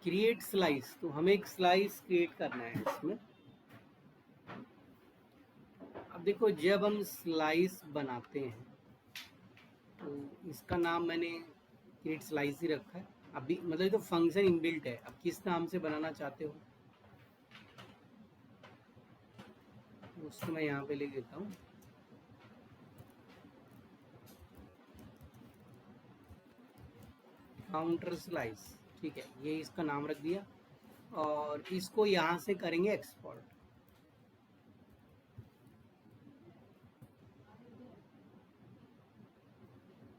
Create slice, तो हमें एक स्लाइस क्रिएट करना है इसमें। अब देखो, जब हम स्लाइस बनाते हैं तो इसका नाम मैंने क्रिएट स्लाइस ही रखा है अभी, मतलब ये तो फंक्शन इनबिल्ट है। अब किस नाम से बनाना चाहते हो उसको मैं यहाँ पे लिख देता हूँ। काउंटर स्लाइस, ठीक है, ये इसका नाम रख दिया और इसको यहाँ से करेंगे export.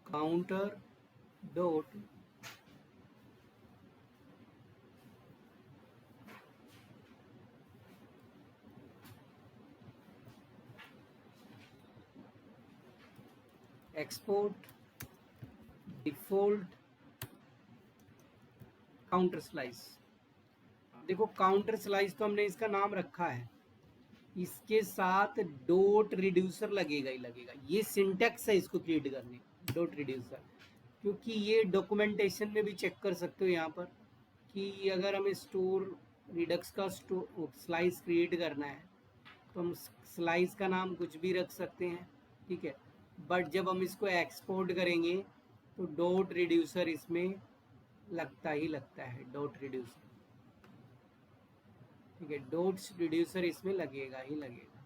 Counter dot export default counter slice. देखो, काउंटर स्लाइस तो हमने इसका नाम रखा है, इसके साथ डॉट रिड्यूसर लगेगा ही लगेगा। ये सिंटेक्स है इसको क्रिएट करने, डॉट रिड्यूसर, क्योंकि ये डॉक्यूमेंटेशन में भी चेक कर सकते हो यहाँ पर कि अगर हमें स्टोर रिडक्स का स्लाइस क्रिएट करना है तो हम स्लाइस का नाम कुछ भी रख सकते हैं, ठीक है। बट जब हम इसको एक्सपोर्ट करेंगे तो डॉट रिड्यूसर इसमें लगता ही लगता है, डॉट रिड्यूसर, ठीक है, डॉट रिड्यूसर इसमें लगेगा ही लगेगा।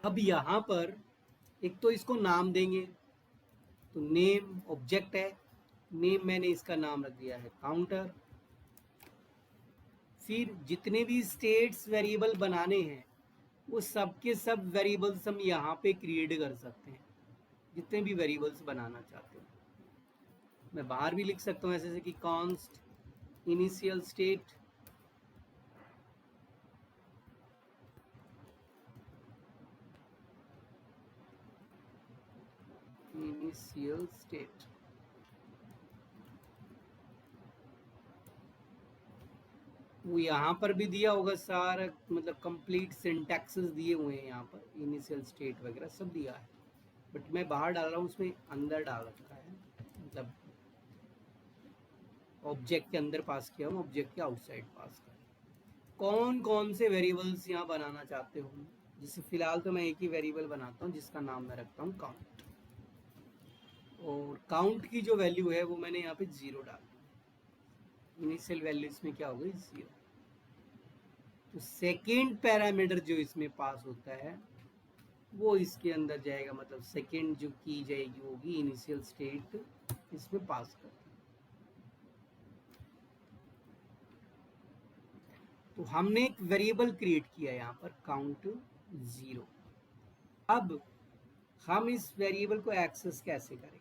अब यहाँ पर एक तो इसको नाम देंगे, तो नेम ऑब्जेक्ट है, नेम मैंने इसका नाम रख दिया है काउंटर। फिर जितने भी स्टेट्स वेरिएबल बनाने हैं वो सब के सब वेरिएबल्स हम यहाँ पे क्रिएट कर सकते हैं, जितने भी वेरिएबल्स बनाना चाहते हो। मैं बाहर भी लिख सकता हूँ ऐसे जैसे कि const initial state, initial state. वो यहाँ पर भी दिया होगा सारा, मतलब कंप्लीट सिंटैक्सेस दिए हुए हैं यहाँ पर, इनिशियल स्टेट वगैरह सब दिया है, बट मैं बाहर डाल रहा हूँ, उसमें अंदर डाल रखा है, मतलब ऑब्जेक्ट के अंदर पास किया हूँ, ऑब्जेक्ट के आउटसाइड पास कर। कौन कौन से वेरिएबल्स यहाँ बनाना चाहते हो, जिससे फिलहाल तो मैं एक ही वेरिएबल बनाता हूँ जिसका नाम मैं रखता हूँ काउंट, और काउंट की जो वैल्यू है वो मैंने यहाँ पे 0 डाल दी। इनिशियल वैल्यू इसमें क्या हो गई, 0। तो सेकेंड पैरामीटर जो इसमें पास होता है वो इसके अंदर जाएगा, मतलब सेकेंड जो की जाएगी होगी इनिशियल स्टेट इसमें पास कर। तो हमने एक वेरिएबल क्रिएट किया यहाँ पर काउंट 0। अब हम इस वेरिएबल को एक्सेस कैसे करेंगे,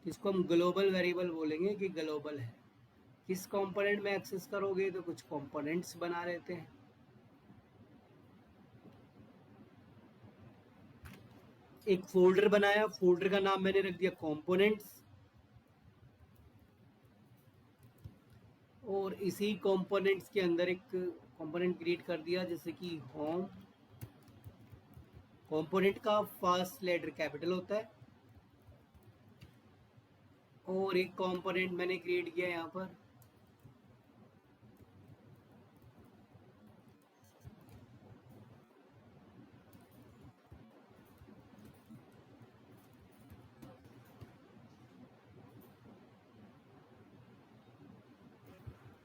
इसको हम ग्लोबल वेरिएबल बोलेंगे कि ग्लोबल है। किस कंपोनेंट में एक्सेस करोगे, तो कुछ कंपोनेंट्स बना लेते हैं। एक फोल्डर बनाया, फोल्डर का नाम मैंने रख दिया कंपोनेंट्स, और इसी कंपोनेंट्स के अंदर एक कंपोनेंट क्रिएट कर दिया जैसे कि होम। कंपोनेंट का फर्स्ट लेटर कैपिटल होता है, और एक कंपोनेंट मैंने क्रिएट किया यहाँ पर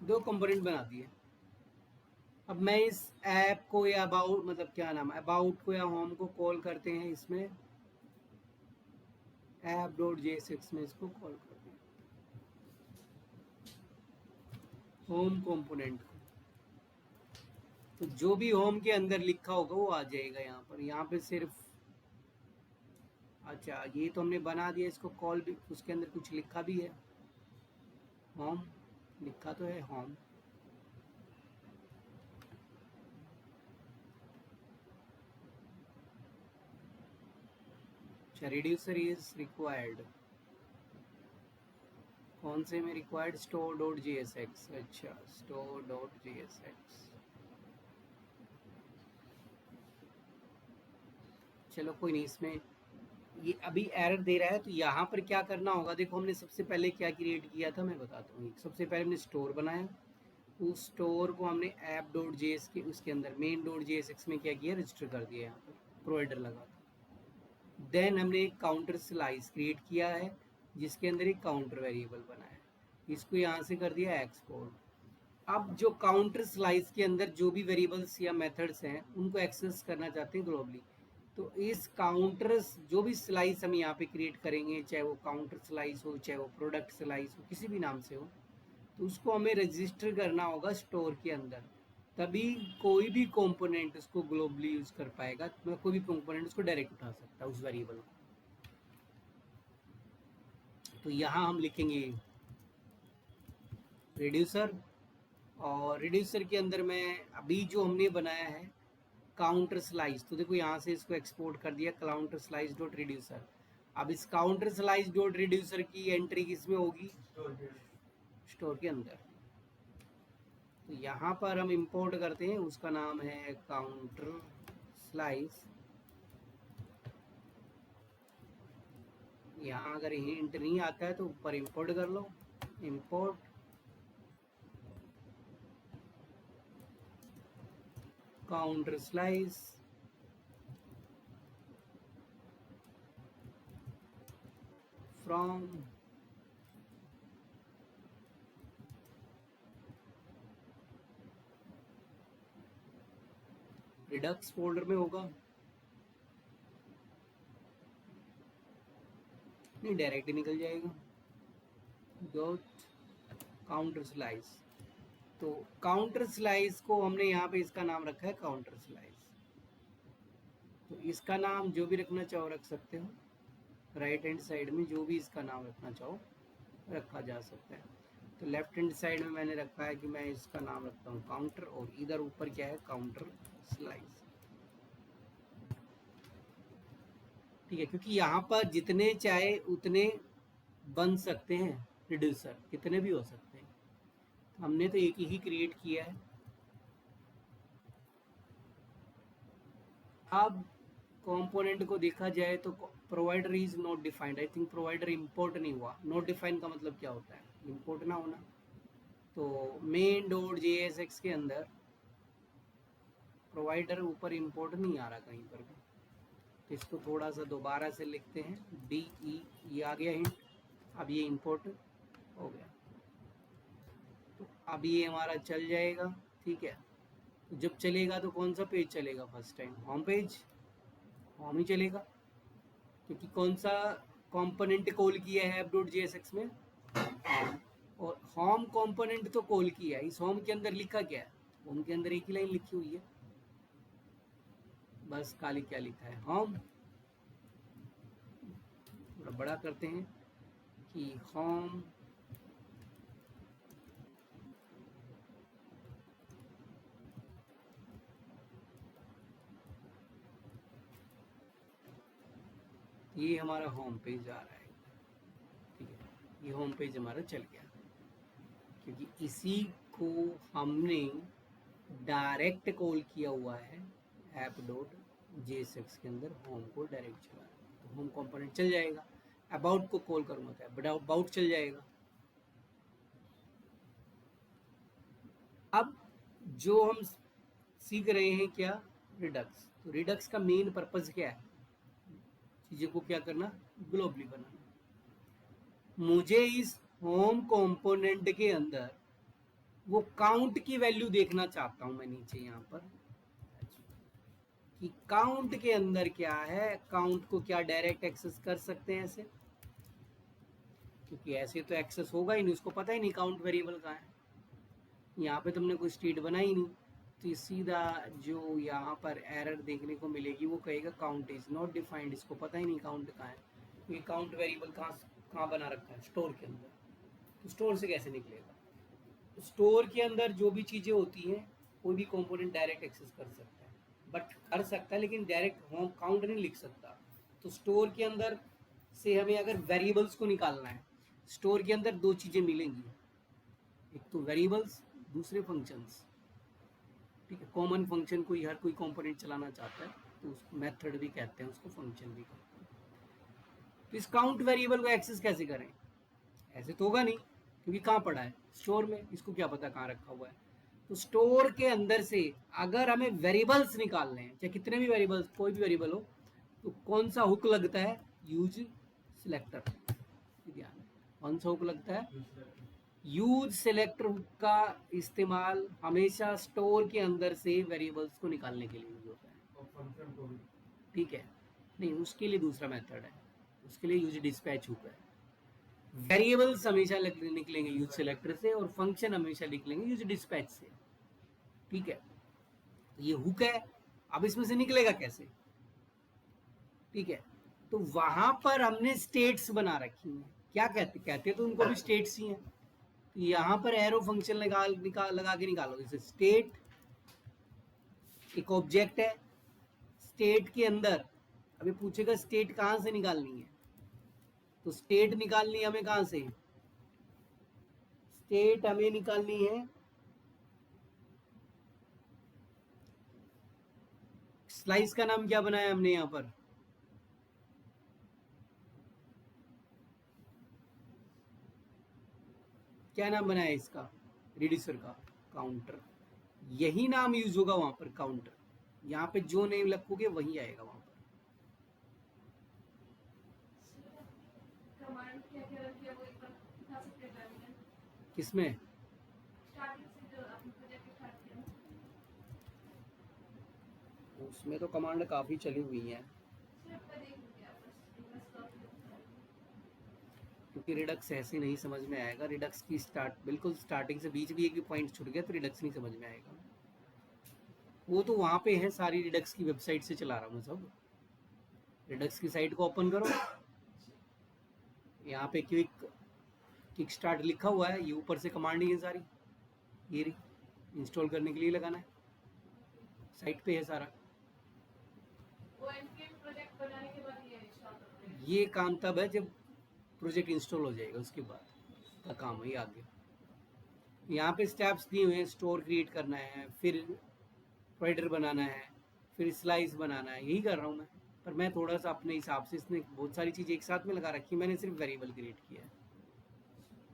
दो कंपोनेंट बना दिए। अब मैं इस ऐप को या अबाउट, मतलब क्या नाम है, अबाउट को या होम को कॉल करते हैं इसमें ऐप डॉट जेएसएक्स में, इसको कॉल करते हैं होम कंपोनेंट को। तो जो भी होम के अंदर लिखा होगा वो आ जाएगा यहाँ पर। यहाँ पे सिर्फ, अच्छा ये तो हमने बना दिया, इसको कॉल भी, उसके अंदर कुछ लिखा भी है, होम लिखा तो है होम। अच्छा, रिड्यूसर इज रिक्वायर्ड, कौन से में required, store dot G S X. अच्छा, store dot G S X. चलो कोई नहीं, इसमें ये अभी एरर दे रहा है, तो यहाँ पर क्या करना होगा, देखो हमने सबसे पहले क्या क्रिएट किया था मैं बताता हूँ। सबसे पहले हमने स्टोर बनाया, उस स्टोर को हमने ऐप डॉट जे एस के उसके अंदर main dot J S x में क्या किया, रजिस्टर कर दिया यहाँ पर प्रोवाइडर लगा था। देन हमने एक काउंटर स्लाइस क्रिएट किया है जिसके अंदर एक काउंटर वेरिएबल बनाया है, इसको यहाँ से कर दिया एक्सपोर्ट। अब जो काउंटर स्लाइस के अंदर जो भी वेरिएबल्स या मेथड्स हैं उनको एक्सेस करना चाहते हैं ग्लोबली, तो इस काउंटर जो भी स्लाइस हम यहाँ पे क्रिएट करेंगे, चाहे वो काउंटर स्लाइस हो, चाहे वो प्रोडक्ट स्लाइस हो, किसी भी नाम से हो, तो उसको हमें रजिस्टर करना होगा स्टोर के अंदर, तभी कोई भी कंपोनेंट उसको ग्लोबली यूज कर पाएगा, तो कोई भी कंपोनेंट उसको डायरेक्ट उठा सकता है उस वेरिएबल को। तो यहाँ हम लिखेंगे रिड्यूसर, और रिड्यूसर के अंदर में अभी जो हमने बनाया है काउंटर स्लाइस, तो देखो यहाँ से इसको एक्सपोर्ट कर दिया काउंटर स्लाइस डॉट रिड्यूसर। अब इस काउंटर स्लाइस डॉट रिड्यूसर की एंट्री किसमें होगी, स्टोर के अंदर। तो यहाँ पर हम इंपोर्ट करते हैं, उसका नाम है काउंटर स्लाइस। यहाँ अगर हिंट नहीं आता है तो ऊपर इंपोर्ट कर लो, import counter slice from Redux folder में होगा, नहीं डायरेक्ट निकल जाएगा डॉट काउंटर स्लाइस। तो काउंटर स्लाइस को हमने यहाँ पे इसका नाम रखा है काउंटर स्लाइस। तो इसका नाम जो भी रखना चाहो रख सकते हो, राइट हैंड साइड में जो भी इसका नाम रखना चाहो रखा जा सकता है। तो लेफ्ट हैंड साइड में मैंने रखा है कि मैं इसका नाम रखता हूँ काउंटर, और इधर ऊपर क्या है काउंटर स्लाइस। ठीक है, क्योंकि यहाँ पर जितने चाहे उतने बन सकते हैं रिड्यूसर, कितने भी हो सकते हैं, हमने तो एक ही क्रिएट किया है। अब कंपोनेंट को देखा जाए तो provider is not defined, I think provider import नहीं हुआ। नॉट डिफाइंड का मतलब क्या होता है, इंपोर्ट ना होना। तो मेन डॉट जेएसएक्स के अंदर प्रोवाइडर ऊपर इंपोर्ट नहीं आ रहा कहीं पर भी, तो इसको थोड़ा सा दोबारा से लिखते हैं डी ई, ये आ गया हिंट। अब ये इंपोर्ट हो गया, तो अब ये हमारा चल जाएगा। ठीक है, तो जब चलेगा तो कौन सा पेज चलेगा first time, home page, home ही चलेगा, क्योंकि कौन सा कंपोनेंट कॉल किया है ऐप डॉट जेएसएक्स में, और होम कंपोनेंट तो कॉल किया है। इस होम के अंदर लिखा क्या है, होम के अंदर एक ही लाइन लिखी हुई है बस, खाली क्या लिखा है होम। थोड़ा बड़ा करते हैं कि होम ये हमारा होम पेज आ रहा है। ठीक है, ये होम पेज हमारा चल गया, क्योंकि इसी को हमने डायरेक्ट कॉल किया हुआ है ऐप डॉट जेएसएक्स के अंदर, होम को डायरेक्ट चला, तो होम कंपोनेंट चल जाएगा। अबाउट को कॉल करूँगा तो अबाउट चल जाएगा। अब जो हम सीख रहे हैं क्या, रिडक्स। तो रिडक्स का मेन पर्पज क्या है, चीज़ों को क्या करना, ग्लोबली बनाना। मुझे इस होम कंपोनेंट के अंदर वो काउंट की वैल्यू देखना चाहता हूं मैं नीचे यहाँ पर, कि काउंट के अंदर क्या है, काउंट को क्या डायरेक्ट एक्सेस कर सकते हैं ऐसे, क्योंकि ऐसे तो एक्सेस होगा ही नहीं, उसको पता ही नहीं काउंट वेरिएबल कहाँ है। यहाँ पे तुमने कोई स्टेट बनाई नहीं, तो सीधा जो यहाँ पर एरर देखने को मिलेगी वो कहेगा काउंट इज नॉट डिफाइंड, इसको पता ही नहीं काउंट कहाँ है, क्योंकि काउंट वेरिएबल कहाँ कहाँ बना रखा है, स्टोर के अंदर। तो स्टोर से कैसे निकलेगा, तो स्टोर के अंदर जो भी चीज़ें होती हैं कोई भी कंपोनेंट डायरेक्ट एक्सेस कर सकता है, बट कर सकता है लेकिन डायरेक्ट होम काउंट नहीं लिख सकता। तो स्टोर के अंदर से हमें अगर वेरिएबल्स को निकालना है, स्टोर के अंदर दो चीज़ें मिलेंगी, एक तो वेरिएबल्स, दूसरे फंक्शंस। ठीक है, कॉमन फंक्शन कोई हर कोई कंपोनेंट चलाना चाहता है, तो उसको मेथड भी कहते हैं, उसको फंक्शन भी कहते हैं। तो इस काउंट वेरिएबल को एक्सेस कैसे करें? ऐसे तो होगा नहीं, क्योंकि कहाँ पड़ा है? स्टोर में। इसको क्या पता कहाँ रखा हुआ है? तो स्टोर के अंदर से अगर हमें वेरिएबल्स निकालने हैं, चाहे कितने भी वेरिएबल्स, कोई भी वेरिएबल हो, तो कौन सा हुक लगता है? Use selector. ध्यान, कौन सा हुक लगता है? यूज सिलेक्टर हुक का इस्तेमाल हमेशा स्टोर के अंदर से वेरिएबल्स को निकालने के लिए यूज होता है। ठीक है, नहीं उसके लिए दूसरा मेथड है, उसके लिए यूज डिस्पैच हुक है। वेरिएबल्स हमेशा निकलेंगे यूज सिलेक्टर से और फंक्शन हमेशा निकलेंगे यूज डिस्पैच से। ठीक है, ये हुक है। अब इसमें से निकलेगा कैसे? ठीक है, तो वहां पर हमने स्टेट्स बना रखी हैं। क्या कहते तो उनको भी स्टेट्स ही हैं। तो यहां पर एरो फंक्शन लगा के निकालो। जैसे स्टेट एक ऑब्जेक्ट है, स्टेट के अंदर अभी पूछेगा स्टेट कहां से निकालनी है, तो स्टेट निकालनी है हमें कहां से? स्टेट हमें निकालनी है स्लाइस का नाम क्या बनाया हमने यहां पर? क्या नाम बनाया इसका? रिड्यूसर का काउंटर। यही नाम यूज होगा वहां पर, काउंटर। यहाँ पे जो नेम रखोगे वही आएगा वहां पर। किसमें? उसमें तो कमांड काफी चली हुई है, क्योंकि रिडक्स ऐसे नहीं समझ में आएगा। रिडक्स की बिल्कुल स्टार्टिंग से बीच भी एक भी पॉइंट छूट गया तो रिडक्स नहीं समझ में आएगा। वो तो वहां पे है, सारी रिडक्स की वेबसाइट से चला रहा हूँ मैं सब। रिडक्स की साइट को ओपन करो, यहाँ पे किक स्टार्ट लिखा हुआ है, ये ऊपर से कमांड ही है सारी, ये इंस्टॉल करने के लिए लगाना है, साइट पे है सारा। ये काम तब है जब प्रोजेक्ट इंस्टॉल हो जाएगा, उसके बाद का काम है ये आगे। यहाँ पे स्टेप्स दिए हुए हैं, स्टोर क्रिएट करना है, फिर प्रोवाइडर बनाना है, फिर स्लाइस बनाना है, यही कर रहा हूँ मैं। पर मैं थोड़ा सा अपने हिसाब से, इसने बहुत सारी चीज़ें एक साथ में लगा रखी है, मैंने सिर्फ वेरिएबल क्रिएट किया है।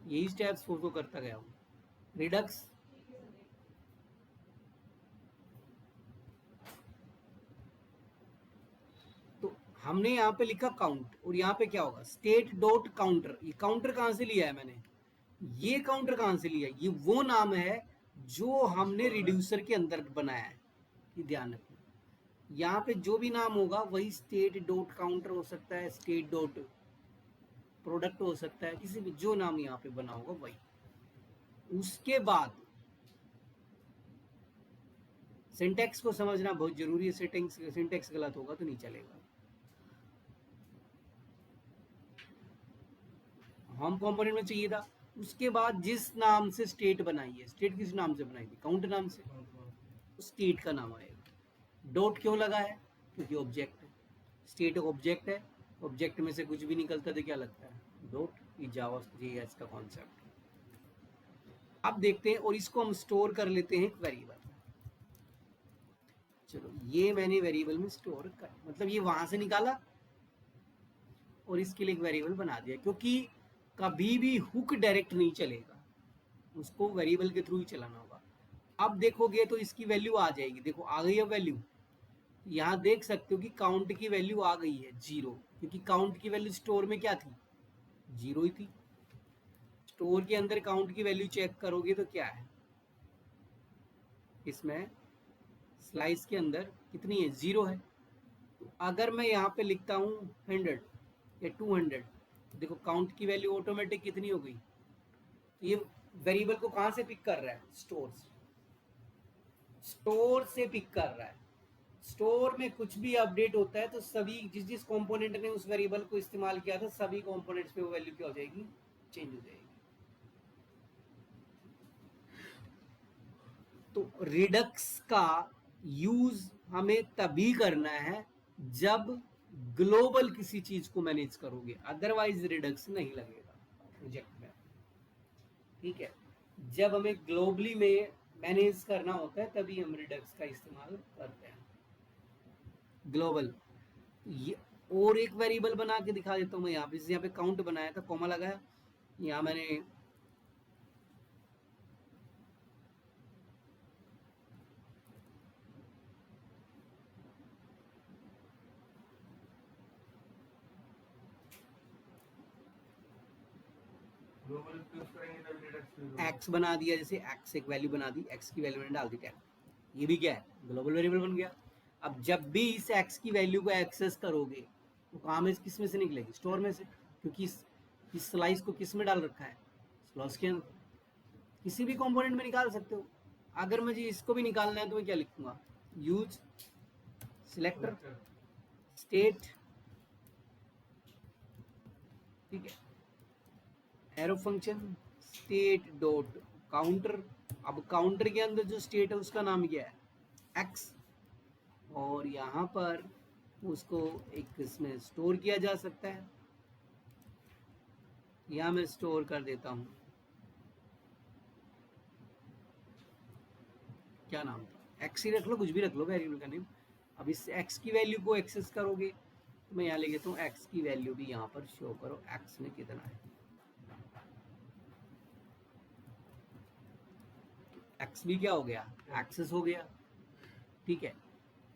यही स्टेप्स फॉलो करता गया हूँ। रिडक्स तो हमने यहाँ पे लिखा काउंट, और यहाँ पे क्या होगा? State dot counter. ये काउंटर कहाँ से लिया है मैंने? ये काउंटर कहाँ से लिया? ये वो नाम है जो हमने रिड्यूसर के अंदर बनाया है, ये ध्यान रखना। यहाँ पे जो भी नाम होगा वही स्टेट डॉट काउंटर हो सकता है, स्टेट डॉट प्रोडक्ट हो सकता है, किसी भी जो नाम यहाँ पे बना होगा वही। उसके बाद सिंटेक्स को समझना बहुत जरूरी है। सिंटेक्स गलत होगा तो नहीं चलेगा। होम कंपोनेंट में चाहिए था। उसके बाद जिस नाम से स्टेट बनाई है, स्टेट किस नाम से बनाई थी? काउंट नाम से, स्टेट का नाम आएगा। डॉट क्यों लगा है? क्योंकि ऑब्जेक्ट है, स्टेट ऑब्जेक्ट है, ऑब्जेक्ट में से कुछ भी निकलता तो क्या लगता है? डॉट। ये जावा जेएस का कॉन्सेप्ट। अब देखते हैं, और इसको हम स्टोर कर लेते हैं एक वेरिएबल। चलो, ये मैंने वेरिएबल में स्टोर कर, मतलब ये वहां से निकाला और इसके लिए एक वेरिएबल बना दिया, क्योंकि कभी भी हुक डायरेक्ट नहीं चलेगा, उसको वेरिएबल के थ्रू ही चलाना होगा। अब देखोगे तो इसकी वैल्यू आ जाएगी। देखो आ गई है वैल्यू, यहाँ देख सकते हो कि काउंट की वैल्यू आ गई है 0, क्योंकि काउंट की वैल्यू स्टोर में क्या थी? 0 ही थी। स्टोर के अंदर काउंट की वैल्यू चेक करोगे तो क्या है? इसमें स्लाइस के अंदर कितनी है? 0 है। तो अगर मैं यहाँ पे लिखता हूँ 100 या 200, देखो काउंट की वैल्यू ऑटोमेटिक कितनी हो गई? तो ये वेरिएबल को कहाँ से पिक कर रहा है? स्टोर से। स्टोर से पिक कर रहा है। स्टोर में कुछ भी अपडेट होता है तो सभी जिस जिस कंपोनेंट ने उस वेरिएबल को इस्तेमाल किया था, सभी कंपोनेंट्स पे वो वैल्यू क्या हो जाएगी? चेंज हो जाएगी। तो रिडक्स का यूज हमें तभी करना है जब ग्लोबल किसी चीज को मैनेज करोगे, अदरवाइज रिडक्स नहीं लगेगा प्रोजेक्ट में। ठीक है, जब हमें ग्लोबली में मैनेज करना होता है तभी हम रिडक्स का इस्तेमाल करते हैं। ग्लोबल। ये और एक वेरिएबल बना के दिखा देता हूँ मैं यहाँ पे, जैसे यहाँ पे काउंट बनाया था, कॉमा लगाया, यहाँ मैंने एक्स बना दिया, जैसे एक्स एक वैल्यू बना दी, एक्स की वैल्यू मैंने डाल दी 10। ये भी क्या है, ग्लोबल वेरिएबल बन गया। अब जब भी इस एक्स की वैल्यू को एक्सेस करोगे तो कहाँ में, किस में से निकलेगी, स्टोर में से, क्योंकि इस स्लाइस को किस में डाल रखा है, स्लॉस के अंदर। किसी भी कंपोनेंट में निकाल सकते हो। अगर मुझे इसको भी निकालना है तो मैं क्या लिखूंगा, यूज सिलेक्टर स्टेट, ठीक है, arrow function state dot counter. अब काउंटर के अंदर जो स्टेट है उसका नाम क्या है, एक्स, और यहाँ पर उसको एक इसमें स्टोर किया जा सकता है। यहाँ मैं स्टोर कर देता हूँ, क्या नाम था, एक्स ही रख लो, कुछ भी रख लो वेरिएबल का नेम। अब इस एक्स की वैल्यू को एक्सेस करोगे तो मैं यहाँ ले लेता हूँ, एक्स की वैल्यू भी यहाँ पर शो करो, एक्स में कितना है, एक्स भी क्या हो गया, एक्सेस हो गया, ठीक है।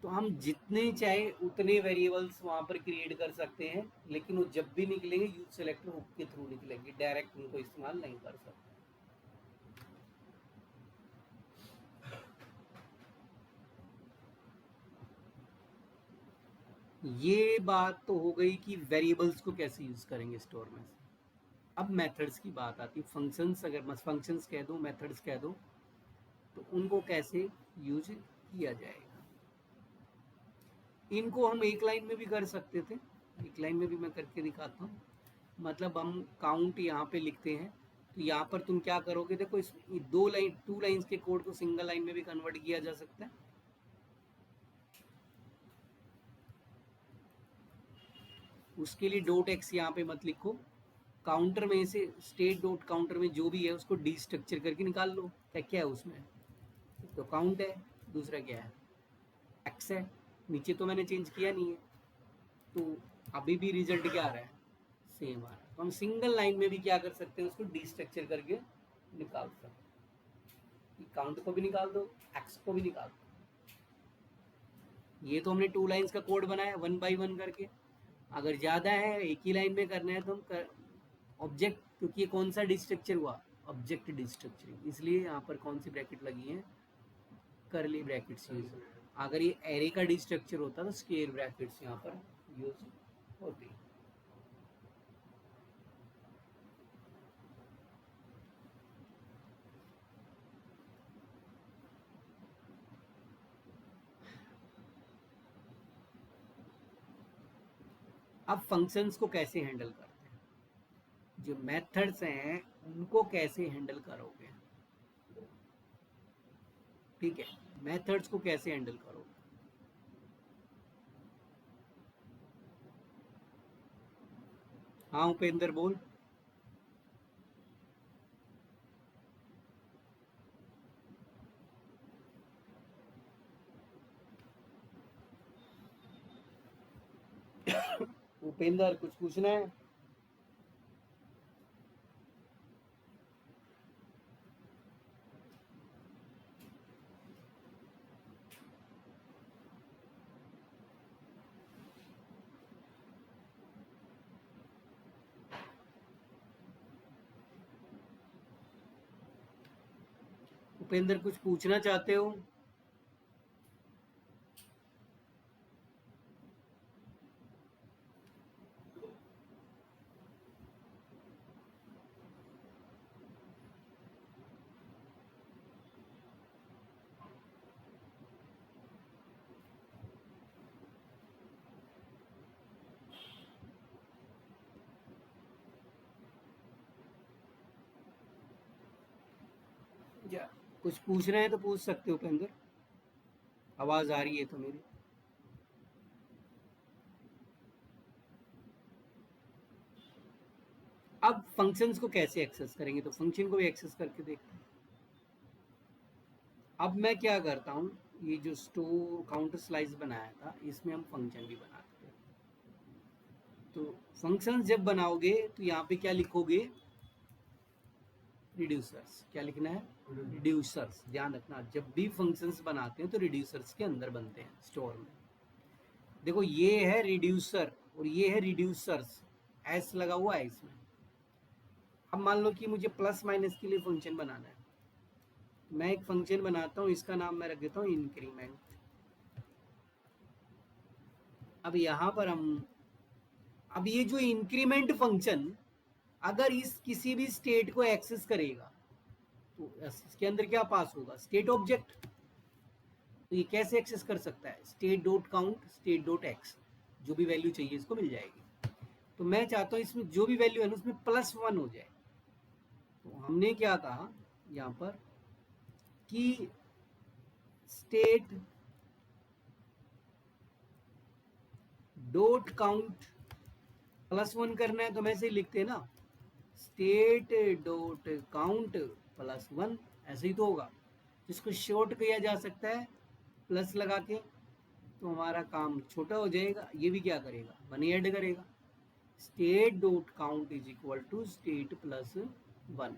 तो हम जितने चाहे उतने वेरिएबल्स वहां पर क्रिएट कर सकते हैं, लेकिन वो जब भी निकलेंगे यूज सेलेक्टर हुक के थ्रू निकलेंगे, डायरेक्ट उनको इस्तेमाल नहीं कर सकते। ये बात तो हो गई कि वेरिएबल्स को कैसे यूज करेंगे स्टोर में। अब मेथड्स की बात आती है, फंक्शंस, अगर मैं फंक्शंस कह दूं, मेथड्स कह दूं, तो उनको कैसे यूज किया जाएगा। इनको हम एक लाइन में भी कर सकते थे, एक लाइन में भी मैं करके दिखाता हूँ। मतलब हम काउंट यहाँ पे लिखते हैं, तो यहाँ पर तुम क्या करोगे, देखो इस टू लाइन्स के कोड को सिंगल लाइन में भी कन्वर्ट किया जा सकता है। उसके लिए डॉट एक्स यहाँ पे मत लिखो, काउंटर में से स्टेट डॉट काउंटर में जो भी है उसको डी स्ट्रक्चर करके निकाल लो, क्या क्या है उसमें, तो काउंट है, दूसरा क्या है, एक्स है, नीचे तो मैंने चेंज किया नहीं है, तो अभी भी रिजल्ट क्या आ रहा है, सेम आ रहा है। तो हम सिंगल लाइन में भी क्या कर सकते हैं, उसको डी स्ट्रक्चर करके निकाल सकते हैं, काउंट को भी निकाल दो, एक्स को भी निकाल दो। ये तो हमने टू लाइन्स का कोड बनाया वन बाई वन करके। अगर ज़्यादा है, एक ही लाइन में करना है, तो हम ऑब्जेक्ट, क्योंकि ये कौन सा डिस्ट्रक्चर हुआ, ऑब्जेक्ट डिस्ट्रक्चरिंग, इसलिए यहाँ पर कौन सी ब्रैकेट लगी है, करली ब्रैकेट्स यूज। अगर ये एरे का डिस्ट्रक्चर होता तो स्क्वायर ब्रैकेट्स यहाँ पर यूज होती। अब फंक्शंस को कैसे हैंडल करते हैं, जो मेथड्स हैं उनको कैसे हैंडल करोगे, ठीक है, मेथड्स को कैसे हैंडल करोगे। हाँ उपेंद्र बोल। उपेंद्र कुछ पूछना है। उपेंद्र कुछ पूछना चाहते हो। या कुछ पूछना है तो पूछ सकते हो उपेंद्र, आवाज आ रही है तो मेरी। अब फंक्शंस को कैसे एक्सेस करेंगे, तो फंक्शन को भी एक्सेस करके देखते हैं। अब मैं क्या करता हूँ, ये जो स्टोर काउंटर स्लाइस बनाया था इसमें हम फंक्शन भी बनाते हैं। तो फंक्शन जब बनाओगे तो यहाँ पे क्या लिखोगे, रिड्यूसर्स। क्या लिखना है, रिड्यूसर्स। ध्यान रखना जब भी फंक्शंस बनाते हैं तो रिड्यूसर्स के अंदर बनते हैं स्टोर में। देखो ये है रिड्यूसर और ये है रिड्यूसर्स, एस लगा हुआ है इसमें। अब मान लो कि मुझे प्लस माइनस के लिए फंक्शन बनाना है, मैं एक फंक्शन बनाता हूँ, इसका नाम मैं रख देता हूँ इंक्रीमेंट। अब यहाँ पर अब ये जो इंक्रीमेंट फंक्शन अगर इस किसी भी स्टेट को एक्सेस करेगा तो इसके अंदर क्या पास होगा, स्टेट ऑब्जेक्ट। तो ये कैसे एक्सेस कर सकता है, state dot count state dot x, जो भी वैल्यू चाहिए इसको मिल जाएगी। तो मैं चाहता हूँ इसमें जो भी वैल्यू है ना उसमें +1 हो जाए। तो हमने क्या कहा यहाँ पर कि स्टेट डॉट काउंट +1 करना है तो मैं ऐसे लिखते हैं ना, स्टेट डॉट काउंट +1, ऐसे ही तो होगा। जिसको शॉर्ट किया जा सकता है प्लस लगा के, तो हमारा काम छोटा हो जाएगा। ये भी क्या करेगा, 1 ऐड करेगा। State dot count is equal to state +1।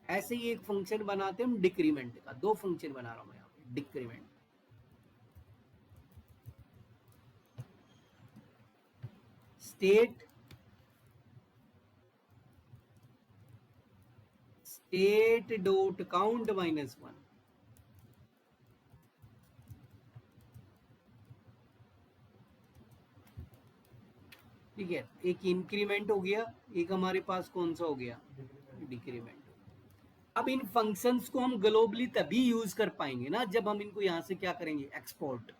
ऐसे ही एक फंक्शन बनाते हैं हम डिक्रीमेंट का, 2 फंक्शन बना रहा हूं मैं यहाँ पे। Decrement state dot count -1। ठीक है, एक इंक्रीमेंट हो गया, एक हमारे पास कौन सा हो गया, डिक्रीमेंट। अब इन फंक्शंस को हम ग्लोबली तभी यूज कर पाएंगे ना जब हम इनको यहां से क्या करेंगे, एक्सपोर्ट।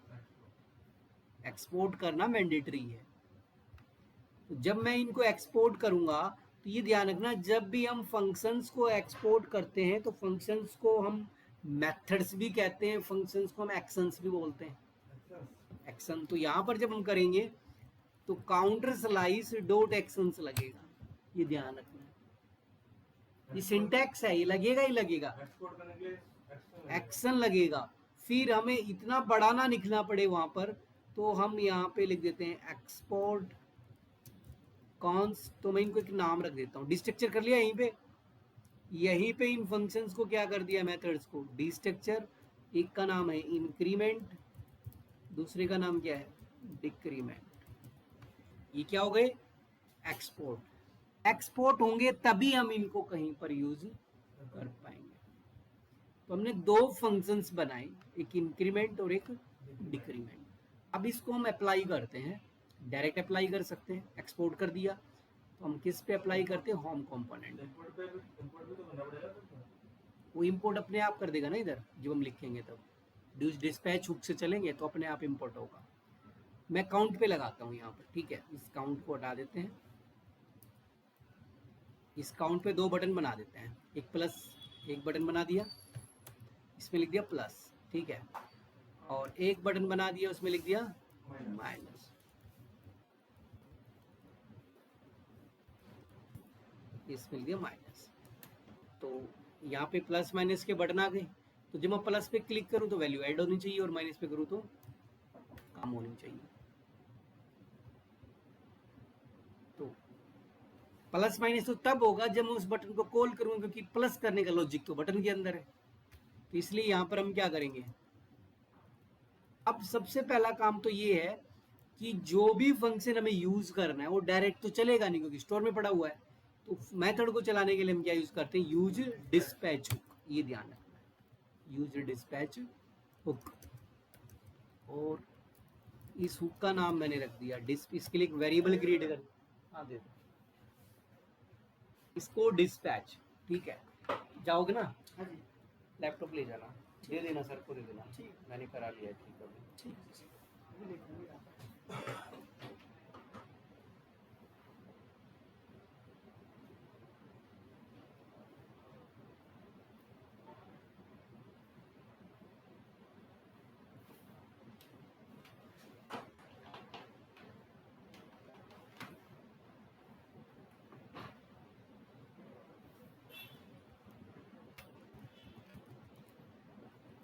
एक्सपोर्ट करना मैंडेटरी है। तो जब मैं इनको एक्सपोर्ट करूंगा तो ये ध्यान रखना, जब भी हम फंक्शंस को एक्सपोर्ट करते हैं तो फंक्शंस को हम मेथड्स भी कहते हैं, फंक्शंस को हम एक्शंस भी बोलते हैं। एक्शन तो यहां पर जब हम करेंगे तो काउंटर स्लाइस डॉट एक्शंस लगेगा, ये ध्यान रखना। ये सिंटैक्स है, ये लगेगा ही लगेगा, एक्शन लगेगा। फिर हमें इतना बड़ा ना लिखना पड़े वहां पर, तो हम यहाँ पे लिख देते हैं एक्सपोर्ट कॉन्स। तो मैं इनको एक नाम रख देता हूँ, डिस्ट्रक्चर कर लिया यहीं पे इन फंक्शंस को क्या कर दिया, मेथड्स को डिस्ट्रक्चर। एक का नाम है इंक्रीमेंट, दूसरे का नाम क्या है, डिक्रीमेंट। ये क्या हो गए, एक्सपोर्ट। एक्सपोर्ट होंगे तभी हम इनको कहीं पर यूज कर पाएंगे। तो हमने 2 फंक्शंस बनाए, एक इंक्रीमेंट और एक डिक्रीमेंट। अब इसको हम अप्लाई करते हैं, डायरेक्ट अप्लाई कर सकते हैं। एक्सपोर्ट कर दिया तो हम किस पे अप्लाई करते हैं, होम कंपोनेंट। वो इंपोर्ट अपने आप कर देगा ना, इधर जब हम लिखेंगे तब डिस्पैच हुक से चलेंगे तो अपने आप इंपोर्ट होगा। मैं काउंट पे लगाता हूँ यहाँ पर, ठीक है। इस काउंट को हटा देते हैं, इस काउंट पे 2 बटन बना देते हैं, एक प्लस एक बटन बना दिया, इसमें लिख दिया प्लस, ठीक है। और एक बटन बना दिया, उसमें लिख दिया माइनस। इसमें लिख दिया माइनस। तो यहाँ पे प्लस माइनस के बटन आ गए। तो जब मैं प्लस पे क्लिक करूं तो वैल्यू ऐड होनी चाहिए और माइनस पे करूं तो कम होनी चाहिए। तो प्लस माइनस तो तब होगा जब मैं उस बटन को कॉल करूंगा, क्योंकि प्लस करने का लॉजिक तो बटन के अंदर है। तो इसलिए यहां पर हम क्या करेंगे, अब सबसे पहला काम तो ये है कि जो भी फंक्शन हमें यूज करना है वो डायरेक्ट तो चलेगा नहीं क्योंकि स्टोर में पड़ा हुआ है। तो मेथड को चलाने के लिए हम क्या यूज करते हैं, यूज डिस्पैच हुक। ये ध्यान रखना है, यूज डिस्पैच हुक। और इस हुक का नाम मैंने रख दिया डिस्प। इसके लिए एक वेरिएबल क्रिएट कर, हाँ दे दो इसको डिस्पैच, ठीक है। जाओगे ना, हाँ जी, लैपटॉप ले जाना, दे देना सर को, दे देना, ठीक, मैंने करा लिया, ठीक है, ठीक।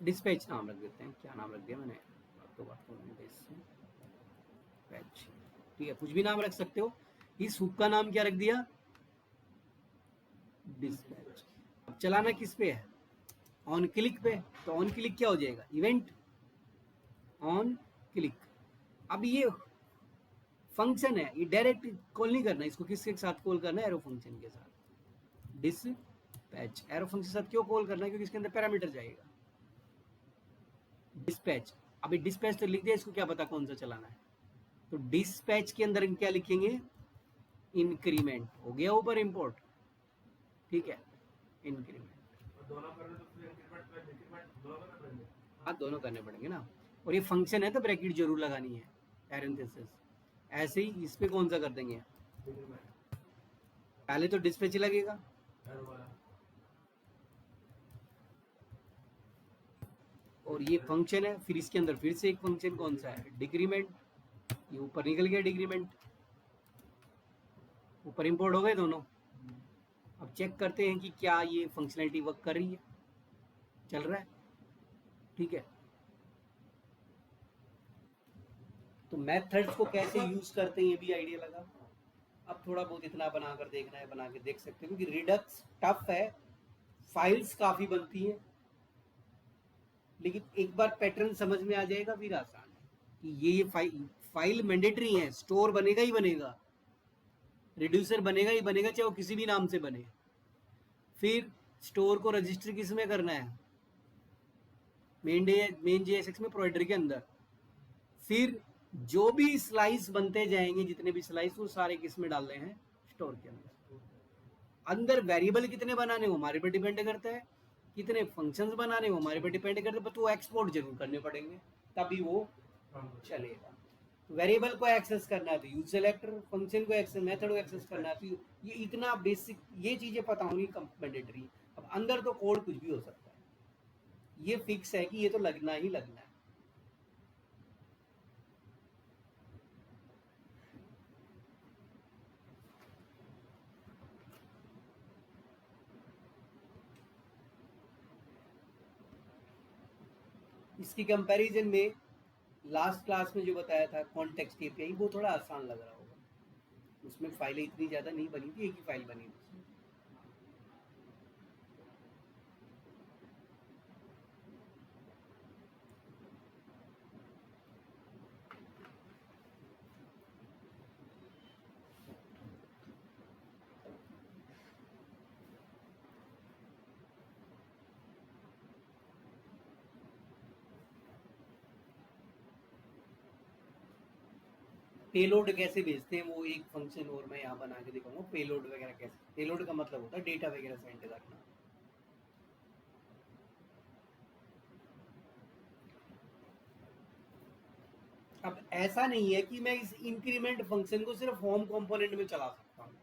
डिस्पैच नाम रख देते हैं। क्या नाम रख दिया मैंने, बात डिस्पैच, ठीक है, कुछ भी नाम रख सकते हो। इस हुक का नाम क्या रख दिया, डिस्पैच। अब चलाना किस पे है, ऑन क्लिक पे, तो ऑन क्लिक क्या हो जाएगा, इवेंट ऑन क्लिक। अब ये फंक्शन है, ये डायरेक्ट कॉल नहीं करना, इसको किसके साथ कॉल करना है, एरो फंक्शन के साथ। डिस्पैच एरो फंक्शन के साथ क्यों कॉल करना है, क्योंकि इसके अंदर पैरामीटर जाएगा डिस्पैच। अभी डिस्पैच तो लिख दिया, इसको क्या पता कौन सा चलाना है, तो डिस्पैच के अंदर क्या लिखेंगे, इंक्रीमेंट, हो गया ऊपर इंपोर्ट, ठीक है, इंक्रीमेंट। हाँ दोनों करने पड़ेंगे ना, और ये फंक्शन है तो ब्रैकेट जरूर लगानी है, पैरेंथेसिस। ऐसे ही इस पे कौन सा कर देंगे, पहले तो डिस्पैच लगेगा, और ये फंक्शन है, फिर इसके अंदर फिर से एक फंक्शन कौन सा है, डिक्रीमेंट, ये ऊपर निकल गया डिक्रीमेंट, ऊपर इंपोर्ट हो गए दोनों। अब चेक करते हैं कि क्या ये फंक्शनैलिटी वर्क कर रही है, चल रहा है, ठीक है। तो मेथड्स को कैसे यूज करते हैं ये भी आइडिया लगा। अब थोड़ा बहुत इतना बनाकर देखना है, बना के देख सकते हैं, क्योंकि रिडक्स टफ है, फाइल्स काफी बनती हैं, लेकिन एक बार पैटर्न समझ में आ जाएगा फिर आसान है कि ये फाइल मैंडेटरी है, स्टोर बनेगा ही बनेगा, रिड्यूसर बनेगा ही बनेगा, चाहे वो किसी भी नाम से बने। फिर स्टोर को रजिस्टर किस में करना है, मेन जेएसएक्स में, प्रोवाइडर के अंदर। फिर जो भी स्लाइस बनते जाएंगे, जितने भी स्लाइस, वो सारे किस में डालने हैं, स्टोर के अंदर। अंदर वेरिएबल कितने बनाने वो हमारे पर डिपेंड करता है, कितने फंक्शंस बनाने वो हमारे पर डिपेंड करते हैं, तो एक्सपोर्ट जरूर करने पड़ेंगे तभी वो चलेगा। वेरिएबल को एक्सेस करना है तो यूज सेलेक्टर, फंक्शन को एक्सेस, मेथड को एक्सेस करना है तो ये इतना बेसिक, ये चीजें पता होनी मैंडेटरी। अब अंदर तो कोड कुछ भी हो सकता है, ये फिक्स है कि ये तो लगना ही लगना है। इसकी कंपैरिजन में लास्ट क्लास में जो बताया था कॉन्टेक्स्ट एपीआई, वो थोड़ा आसान लग रहा होगा, उसमें फाइलें इतनी ज़्यादा नहीं बनी थी, एक ही फाइल बनी थी। पेलोड कैसे भेजते हैं वो एक फंक्शन और मैं यहाँ बना के दिखाऊंगा, पेलोड वगैरह कैसे, पेलोड का मतलब होता है डेटा वगैरह सेंड करना। अब ऐसा नहीं है कि मैं इस इंक्रीमेंट फंक्शन को सिर्फ होम कंपोनेंट में चला सकता हूँ,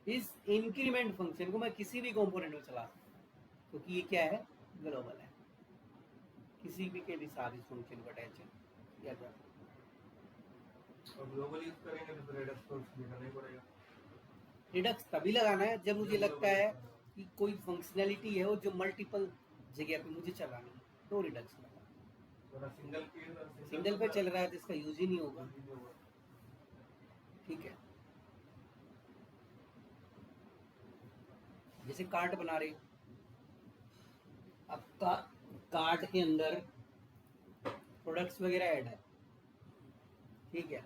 इस इंक्रीमेंट फंक्शन को मैं किसी भी कंपोनेंट में चला सकता हूँ, क्योंकि ये क्या है, ग्लोबल है, किसी भी के भी साथ इस फंक्शन को अटैच किया जा सकता है। और ग्लोबल यूज करेंगे तो फिर रिडक्स तो लगाना ही पड़ेगा। रिडक्स तभी लगाना है जब मुझे लगता है कि कोई फंक्शनैलिटी है वो जो मल्टीपल जगह पे मुझे चलानी है, तो रिडक्स लगा। सिंगल पे चल रहा है तो इसका यूज ही नहीं होगा, ठीक है। जैसे कार्ट बना रहे, अब कार्ट के अंदर प्रोडक्ट्स वगैरह ऐड है, ठीक है।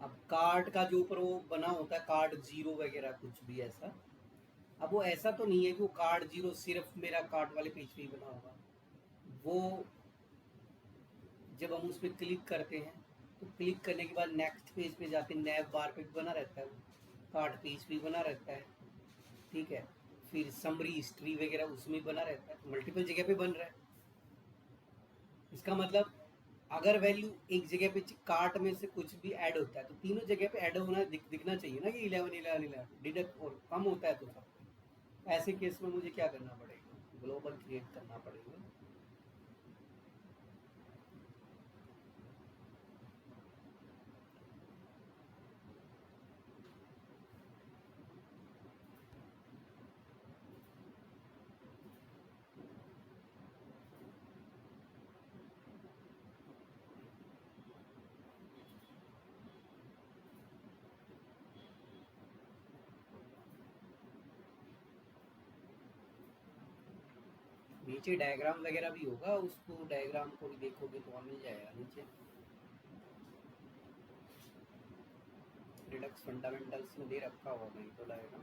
अब कार्ट का जो ऊपर वो बना होता है, कार्ट जीरो वगैरह कुछ भी ऐसा, अब वो ऐसा तो नहीं है कि वो कार्ट जीरो सिर्फ मेरा कार्ट वाले पेज पे ही बना होगा, वो जब हम उस पर क्लिक करते हैं तो क्लिक करने के बाद नेक्स्ट पेज पे जाके नैव बार पे बना रहता है, कार्ट पेज पे बना रहता है, ठीक है। फिर समरी हिस्ट्री वगैरह उसमें बना रहता है, मल्टीपल जगह पे बन रहा है। इसका मतलब अगर वैल्यू एक जगह पे कार्ट में से कुछ भी ऐड होता है तो तीनों जगह पे ऐड होना दिखना चाहिए ना, कि 11 11 11 डिडक्ट, और कम होता है तो सब। ऐसे केस में मुझे क्या करना पड़ेगा, ग्लोबल क्रिएट करना पड़ेगा। नीचे डायग्राम वगैरह भी होगा, उसको डायग्राम को भी देखोगे तो वहाँ मिल जाएगा नीचे। रिडक्स फंडामेंटल्स में दे रखा होगा नहीं तो डायग्राम।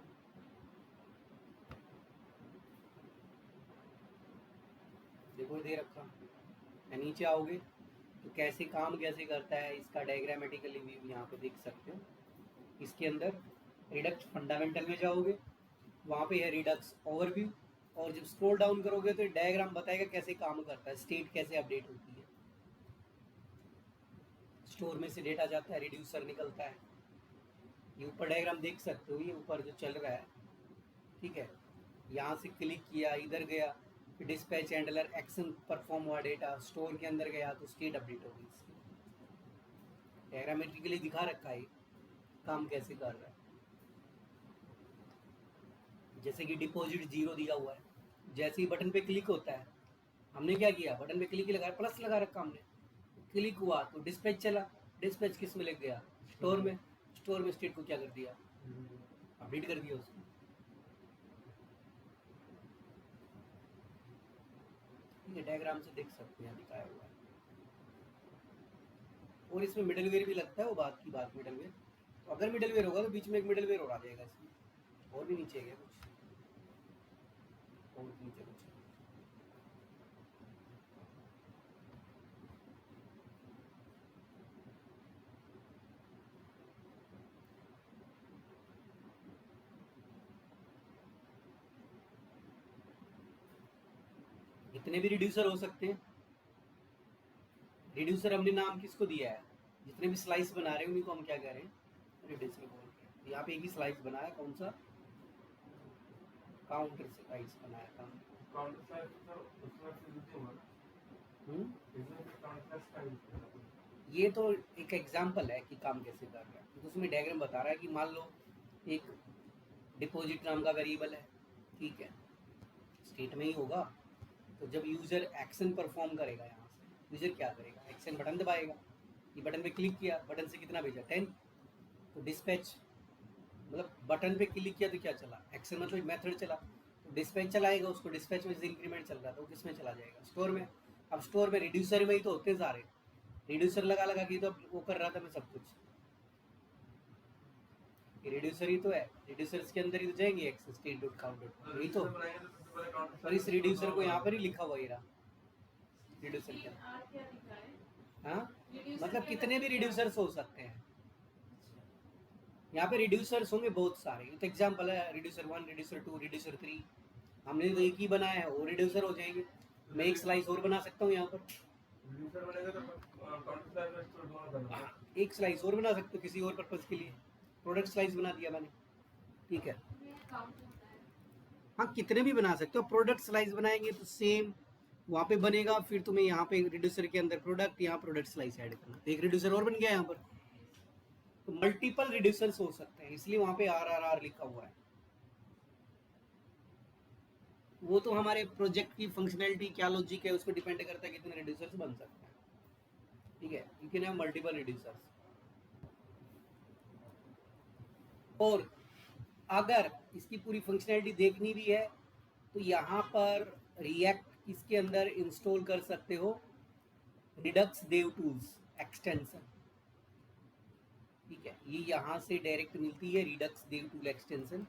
देखो दे रखा है, नीचे आओगे तो कैसे काम कैसे करता है इसका डायग्रामेटिकली व्यू यहाँ पे देख सकते हो। इसके अंदर रिडक्स फंडामेंटल में जाओगे, वहाँ पे है रिडक्स ओवरव्यू, और जब स्क्रॉल डाउन करोगे तो डायग्राम बताएगा कैसे काम करता है, स्टेट कैसे अपडेट होती है। स्टोर में से डेटा जाता है, रिड्यूसर निकलता है। ये ऊपर डायग्राम देख सकते हो, ये ऊपर जो चल रहा है, ठीक है। यहाँ से क्लिक किया, इधर गया, फिर डिस्पैच हैंडलर एक्शन परफॉर्म हुआ, डेटा स्टोर के अंदर गया तो स्टेट अपडेट होगी। डायग्रामेट्रिकली दिखा रखा है काम कैसे कर रहा है। जैसे कि डिपॉजिट 0 दिया हुआ है, जैसे ही बटन पे क्लिक होता है, हमने क्या किया, बटन पे क्लिक लगा, प्लस लगा रखा हमने, क्लिक हुआ तो डिस्पैच चला। डिस्पैच किस में लग गया, स्टोर में। स्टोर में स्टेट को क्या कर दिया, अपडेट कर दिया उसको। ठीक है, डायग्राम से देख सकते हैं दिखाया हुआ है। और इसमें मिडलवेयर भी लगता है, वो बात की बात मिडलवेयर। तो अगर मिडलवेयर होगा तो बीच में एक मिडलवेयर और आ जाएगा इसमें। और भी नीचे है कुछ, और नीचे कुछ जितने भी रिड्यूसर हो सकते हैं। रिड्यूसर हमने नाम किसको दिया है, जितने भी स्लाइस बना रहे हैं उन्हीं को हम क्या कह रहे हैं, रिड्यूसर बोल रहे हैं। यहाँ पे एक ही स्लाइस बनाया, कौन सा, काउंटर स्लाइस बनाया था। काउंटर साइज सर उसमें से यूज होगा इसमें से काउंटर साइज का यूज करना। ये तो एक एग्जांपल है कि काम कैसे कर रहा है। तो उसमें डायग्राम बता रहा है कि मान लो एक डिपॉजिट नाम का वेरिएबल है, ठीक है, स्टेट में ही होगा। तो जब यूजर एक्शन परफॉर्म करेगा, यहाँ से यूजर क्या करेगा, एक्शन बटन दबाएगा। ये बटन पे क्लिक किया, बटन से कितना भेजा, 10। तो डिस्पैच मतलब बटन पे क्लिक किया तो क्या चला, एक्शन मतलब मेथड चला, तो डिस्पैच चलाएगा उसको। डिस्पैच में से इंक्रीमेंट चल रहा था, वो किस में चला जाएगा, स्टोर में। अब स्टोर में रिड्यूसर में ही तो होते हैं सारे, रिड्यूसर लगा लगा के तो अब वो कर रहा था मैं सब कुछ। ये रिड्यूसर ही तो है, रिड्यूसर्स के अंदर ही तो जाएंगे access state dot count dot, यही तो। और इस रिड्यूसर को यहाँ पर ही लिखा हुआ, ये रहा रिड्यूसर के अंदर। हाँ, मतलब कितने भी रिड्यूसर्स हो सकते हैं। यहाँ पे रिड्यूसर्स होंगे बहुत सारे। तो एग्जांपल है रिड्यूसर 1, रिड्यूसर 2, रिड्यूसर 3। हमने तो एक ही बनाया है, वो रिड्यूसर हो जाएंगे। मैं एक स्लाइस और बना सकता हूँ यहाँ पर, रिड्यूसर बनेगा तो काउंटर साइज में स्टोर दोनों करना। एक स्लाइस और बना सकते हो किसी और पर्पज के लिए। प्रोडक्ट स्लाइस बना दिया मैंने, ठीक है। हाँ, कितने भी बना सकते हो। प्रोडक्ट स्लाइस बनाएंगे तो सेम वहाँ पे बनेगा, फिर तुम्हें यहाँ पे रिड्यूसर के अंदर प्रोडक्ट, यहाँ प्रोडक्ट स्लाइस ऐड करना। तो एक रिड्यूसर और बन गया यहाँ पर। तो मल्टीपल रिड्यूसर्स हो सकते हैं, इसलिए वहाँ पे RRR लिखा हुआ है। वो तो हमारे प्रोजेक्ट की फंक्शनैलिटी क्या लॉजिक है उसको डिपेंड करता है कितने रिड्यूसर्स बन सकते हैं, ठीक है। You can have multiple reducers. और अगर इसकी पूरी फंक्शनैलिटी देखनी भी है तो यहाँ पर रिएक्ट इसके अंदर इंस्टॉल कर सकते हो, रिडक्स देव टूल्स एक्सटेंशन, ठीक है। ये यहाँ से डायरेक्ट मिलती है, रिडक्स देव टूल एक्सटेंशन।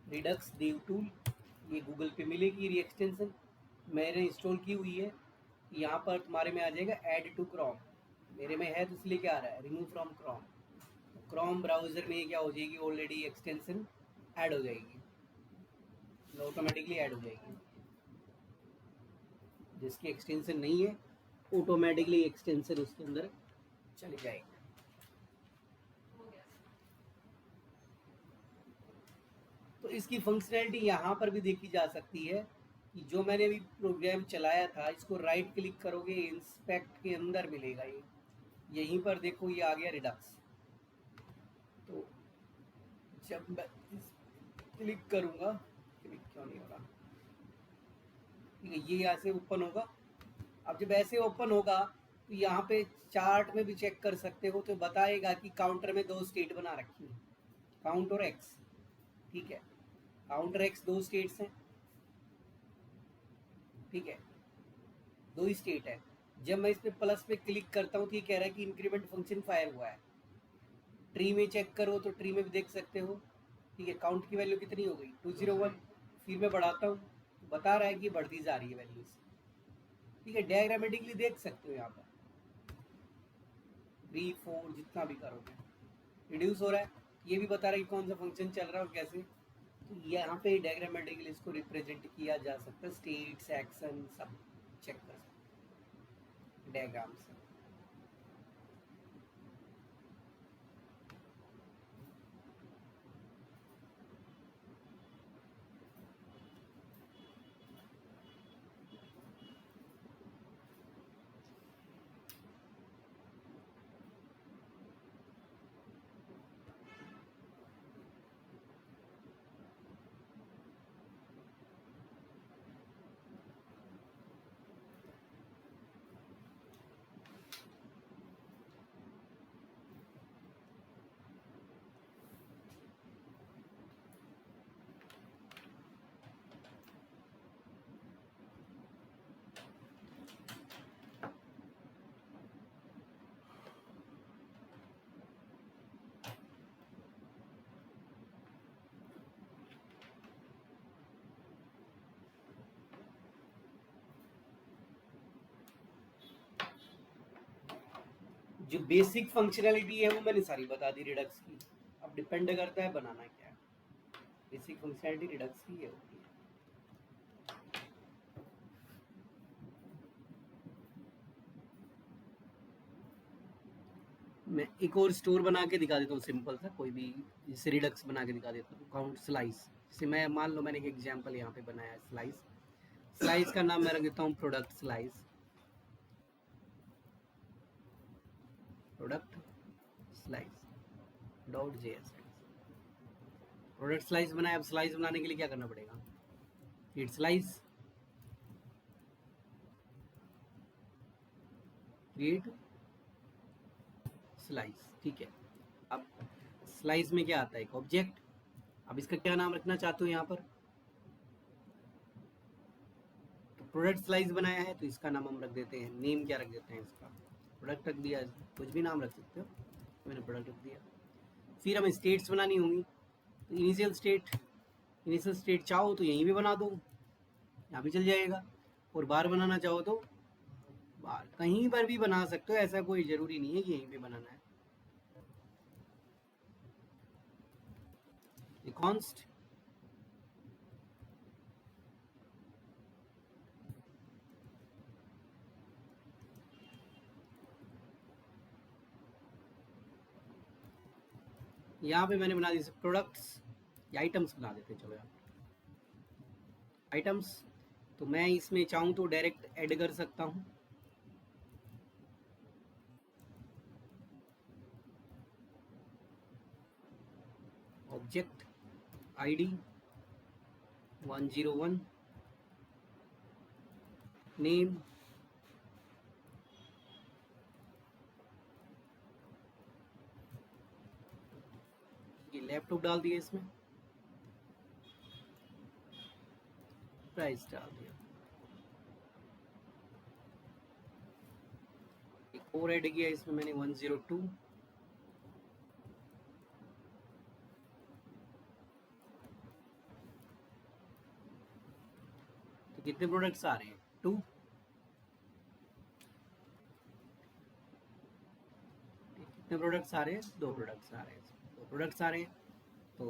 रिडक्स देव टूल ये गूगल पे मिलेगी, ये एक्सटेंशन मैंने इंस्टॉल की हुई है। यहाँ पर तुम्हारे में आ जाएगा ऐड टू क्रोम, मेरे में है तो इसलिए क्या आ रहा है, remove from Chrome. Chrome browser में क्या हो जाएगी, ऑलरेडी एक्सटेंशन ऐड हो जाएगी, ऑटोमेटिकली ऐड हो जाएगी। जिसकी एक्सटेंशन नहीं है ऑटोमेटिकली एक्सटेंशन उसके अंदर चली जाएगी। तो इसकी फंक्शनैलिटी यहाँ पर भी देखी जा सकती है कि जो मैंने अभी प्रोग्राम चलाया था, इसको राइट क्लिक करोगे इंस्पेक्ट के अंदर मिलेगा ये, यहीं पर देखो ये आ गया रिडक्स। तो जब मैं इस क्लिक करूँगा, क्लिक क्यों नहीं हो रहा, ठीक है, ये यहाँ से ओपन होगा। अब जब ऐसे ओपन होगा तो यहाँ पे चार्ट में भी चेक कर सकते हो, तो बताएगा कि काउंटर में 2 स्टेट बना रखी है, काउंट और एक्स, ठीक है। काउंटर एक्स 2 स्टेट्स हैं, ठीक है, दो ही स्टेट है। जब मैं इस पे प्लस पे क्लिक करता हूँ तो ये कह रहा है कि इंक्रीमेंट फंक्शन फायर हुआ है। ट्री में चेक करो तो ट्री में भी देख सकते हो, ठीक है, काउंट की वैल्यू कितनी हो गई 201। फिर मैं बढ़ाता हूँ तो बता रहा है कि बढ़ती जा रही है वैल्यूज, ठीक है, डायग्रामेटिकली देख सकते हो यहाँ पर 3 4 जितना भी करोगे रिड्यूस हो रहा है। ये भी बता रहा है कि कौन सा फंक्शन चल रहा है और कैसे। तो यहाँ पे डायग्रामेटिकली इसको रिप्रेजेंट किया जा सकता है, स्टेट्स एक्शन सब चेक कर सकते हैं डायग्राम से। जो बेसिक फंक्शनैलिटी है वो मैंने सारी बता दी रिडक्स की। अब डिपेंड करता है बनाना क्या है। बेसिक फंक्शनैलिटी रिडक्स की है होती है। मैं एक और स्टोर बना के दिखा देता हूँ सिंपल सा, कोई भी जैसे रिडक्स बना के दिखा देता हूँ। काउंट स्लाइस, जैसे मैं मान लो मैंने एक एग्जांपल यहाँ पे बनाया है स्लाइस। स्लाइस का नाम मैं रख देता हूँ product slice, product slice dot JS. Product slice बनाया। अब स्लाइस बनाने के लिए क्या करना पड़ेगा, क्रिएट स्लाइस, क्रिएट स्लाइस, ठीक है। अब स्लाइस में क्या आता है, एक ऑब्जेक्ट। अब इसका क्या नाम रखना चाहते हो यहाँ पर, तो प्रोडक्ट स्लाइस बनाया है तो इसका नाम हम रख देते हैं, नेम क्या रख देते हैं इसका, प्रोडक्ट रख दिया, कुछ भी नाम रख सकते हो, मैंने प्रोडक्ट रख दिया। फिर हमें स्टेट्स बनानी होंगी, तो इनिशियल स्टेट चाहो तो यहीं भी बना दो, यहाँ भी चल जाएगा। और बार बनाना चाहो तो बार कहीं पर भी बना सकते हो, ऐसा कोई ज़रूरी नहीं है कि यहीं पे बनाना है। कॉन्स्ट यहाँ पे मैंने बना दी प्रोडक्ट्स या आइटम्स बना देते, चलो यार आइटम्स। तो मैं इसमें चाहूँ तो डायरेक्ट ऐड कर सकता हूँ, ऑब्जेक्ट आईडी 101, नेम ये लैपटॉप डाल दिया, इसमें प्राइस डाल दिया, एक और ऐड किया इसमें मैंने 102, तो कितने प्रोडक्ट्स आ रहे हैं 2, कितने प्रोडक्ट्स आ रहे हैं 2 प्रोडक्ट्स आ रहे हैं, 2 प्रोडक्ट्स आ रहे हैं। तो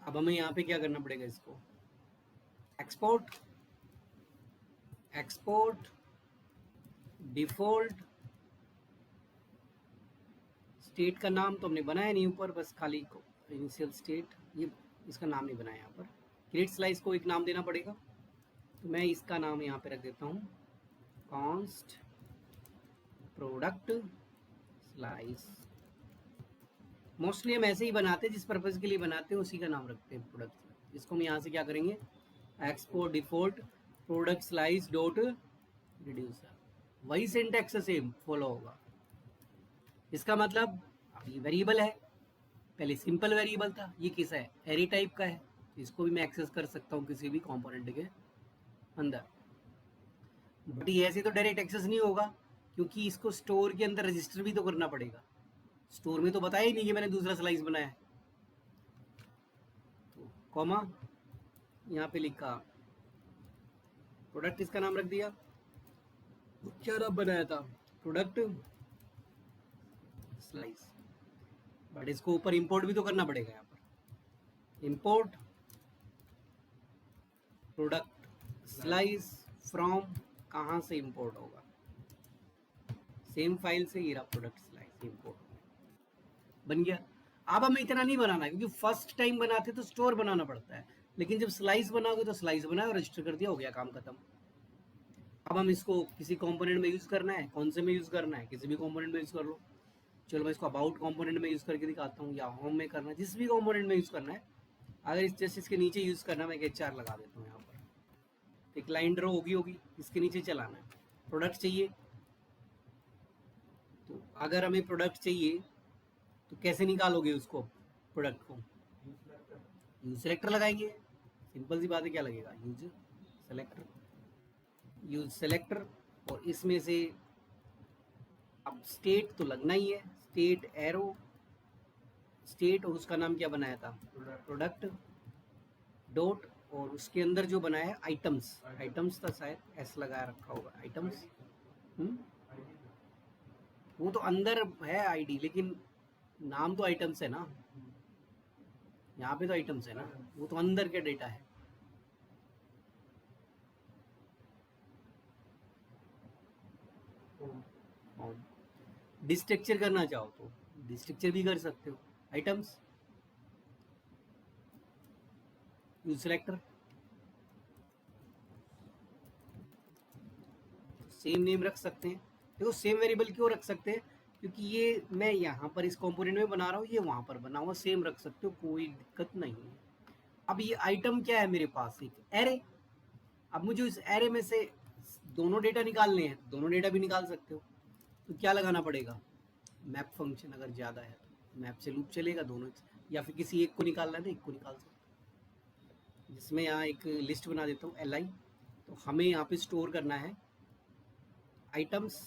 अब हमें यहाँ पे क्या करना पड़ेगा, इसको एक्सपोर्ट, एक्सपोर्ट डिफॉल्ट स्टेट का नाम तो हमने बनाया नहीं ऊपर, बस खाली इनिशियल स्टेट, ये इसका नाम नहीं बनाया यहाँ पर। क्रिएट स्लाइस को एक नाम देना पड़ेगा, तो मैं इसका नाम यहाँ पे रख देता हूँ कॉन्स्ट प्रोडक्ट स्लाइस। मोस्टली हम ऐसे ही बनाते हैं, जिस पर्पज़ के लिए बनाते हैं उसी का नाम रखते हैं प्रोडक्ट। इसको हम यहाँ से क्या करेंगे, export default product slice dot reducer, वही सिंटैक्स सेम फॉलो होगा। इसका मतलब अब ये वेरिएबल है, पहले सिंपल वेरिएबल था, ये किस है एरे टाइप का है, इसको भी मैं एक्सेस कर सकता हूँ किसी भी कंपोनेंट के अंदर, बट ये ऐसे तो डायरेक्ट एक्सेस नहीं होगा क्योंकि इसको स्टोर के अंदर रजिस्टर भी तो करना पड़ेगा। स्टोर में तो बताया ही नहीं कि मैंने दूसरा स्लाइस बनाया है, तो कॉमा यहाँ पे लिखा प्रोडक्ट, इसका नाम रख दिया। तो क्या नाम बनाया था, प्रोडक्ट स्लाइस, बट इसको ऊपर इंपोर्ट भी तो करना पड़ेगा। यहाँ पर इंपोर्ट प्रोडक्ट स्लाइस फ्रॉम, कहाँ से इंपोर्ट होगा, सेम फाइल से, ये रहा प्रोडक्ट स्लाइस इंपोर्ट बन गया। अब हमें इतना नहीं बनाना क्योंकि फर्स्ट टाइम बनाते तो स्टोर बनाना पड़ता है, लेकिन जब स्लाइस बनाओगे तो स्लाइस बनाया और रजिस्टर कर दिया, हो गया काम खत्म। अब हम इसको किसी कंपोनेंट में यूज करना है, कौन से में यूज करना है, किसी भी कंपोनेंट में यूज कर लो। चलो मैं इसको अबाउट कंपोनेंट में यूज करके दिखाता हूँ, या होम में करना है, जिस भी कंपोनेंट में यूज करना है। अगर इस जैसे इसके नीचे यूज करना है, मैं एक HR लगा देता हूँ यहाँ पर, एक लाइन ड्रॉ होगी इसके नीचे चलाना है। प्रोडक्ट चाहिए, तो अगर हमें प्रोडक्ट चाहिए तो कैसे निकालोगे उसको, प्रोडक्ट को यूज सेलेक्टर लगाएंगे, सिंपल सी बात है, क्या लगेगा सेलेक्टर, यूज सेलेक्टर। और इसमें से अब स्टेट तो लगना ही है, स्टेट एरो, स्टेट, और उसका नाम क्या बनाया था, प्रोडक्ट डॉट, और उसके अंदर जो बनाया है आइटम्स, आइटम्स था शायद, एस लगाया रखा होगा आइटम्स। वो तो अंदर है आईडी, लेकिन नाम तो आइटम्स है ना, यहाँ पे तो आइटम्स है ना, वो तो अंदर के डेटा है। डिस्ट्रक्चर करना चाहो तो डिस्ट्रक्चर भी कर सकते हो, items, use selector, same name रख सकते हैं। देखो सेम वेरिएबल क्यों रख सकते हैं, क्योंकि ये मैं यहाँ पर इस कंपोनेंट में बना रहा हूँ, ये वहाँ पर बना हुआ, सेम रख सकते हो, कोई दिक्कत नहीं है। अब ये आइटम क्या है मेरे पास, एक एरे। अब मुझे इस एरे में से दोनों डेटा निकालने हैं, दोनों डेटा भी निकाल सकते हो, तो क्या लगाना पड़ेगा, मैप फंक्शन। अगर ज़्यादा है तो मैप से लूप चलेगा दोनों, या फिर किसी एक को निकालना है तो एक को निकाल सकते हो। जिसमें यहाँ एक लिस्ट बना देता हूँ LI, तो हमें यहाँ पे स्टोर करना है आइटम्स।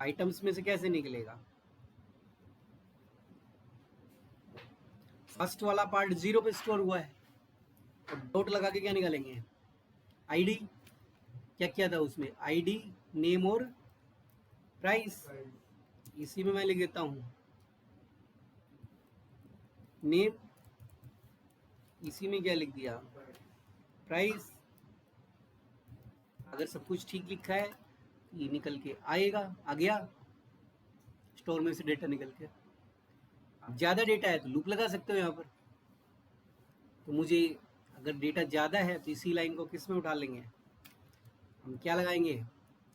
आइटम्स में से कैसे निकलेगा, फर्स्ट वाला पार्ट 0 पे स्टोर हुआ है, और डॉट लगा के क्या निकालेंगे, आईडी। क्या किया था उसमें, आईडी, नेम और प्राइस। इसी में मैं लिख देता हूँ नेम, इसी में क्या लिख दिया, प्राइस। अगर सब कुछ ठीक लिखा है ये निकल के आएगा, आ गया स्टोर में से डेटा निकल के। अब ज़्यादा डेटा है तो लूप लगा सकते हो यहाँ पर। तो मुझे अगर डेटा ज़्यादा है तो इसी लाइन को किस में उठा लेंगे, हम क्या लगाएंगे,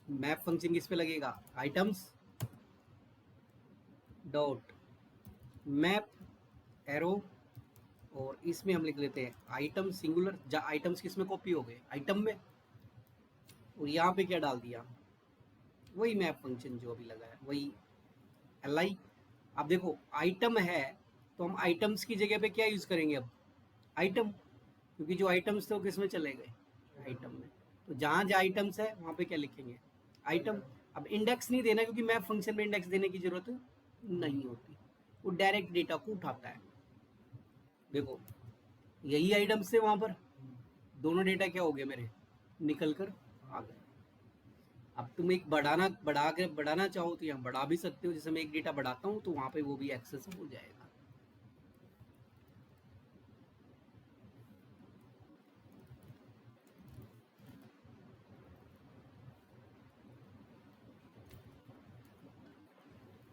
मैप फंक्शन किस पे लगेगा, आइटम्स डॉट मैप एरो, और इसमें हम लिख लेते हैं आइटम सिंगुलर, जहाँ आइटम्स किस में कॉपी हो गए, आइटम में, और यहाँ पे क्या डाल दिया, वही मैप फंक्शन जो अभी लगा है वही LI। अब देखो आइटम है तो हम आइटम्स की जगह पे क्या यूज करेंगे अब, आइटम, क्योंकि जो आइटम्स थे वो किस में चले गए, आइटम में। तो जहाँ जहाँ आइटम्स है वहाँ पे क्या लिखेंगे, आइटम। अब इंडेक्स नहीं देना क्योंकि मैप फंक्शन में इंडेक्स देने की जरूरत नहीं होती, वो डायरेक्ट डेटा को उठाता है। देखो यही आइटम्स थे वहाँ पर, दोनों डेटा क्या हो गए मेरे, निकल कर आ गए। अब तुम एक बढ़ाना चाहो तो यहाँ बढ़ा भी सकते हो, जैसे मैं एक डेटा बढ़ाता हूँ तो वहाँ पे वो भी एक्सेस हो जाएगा।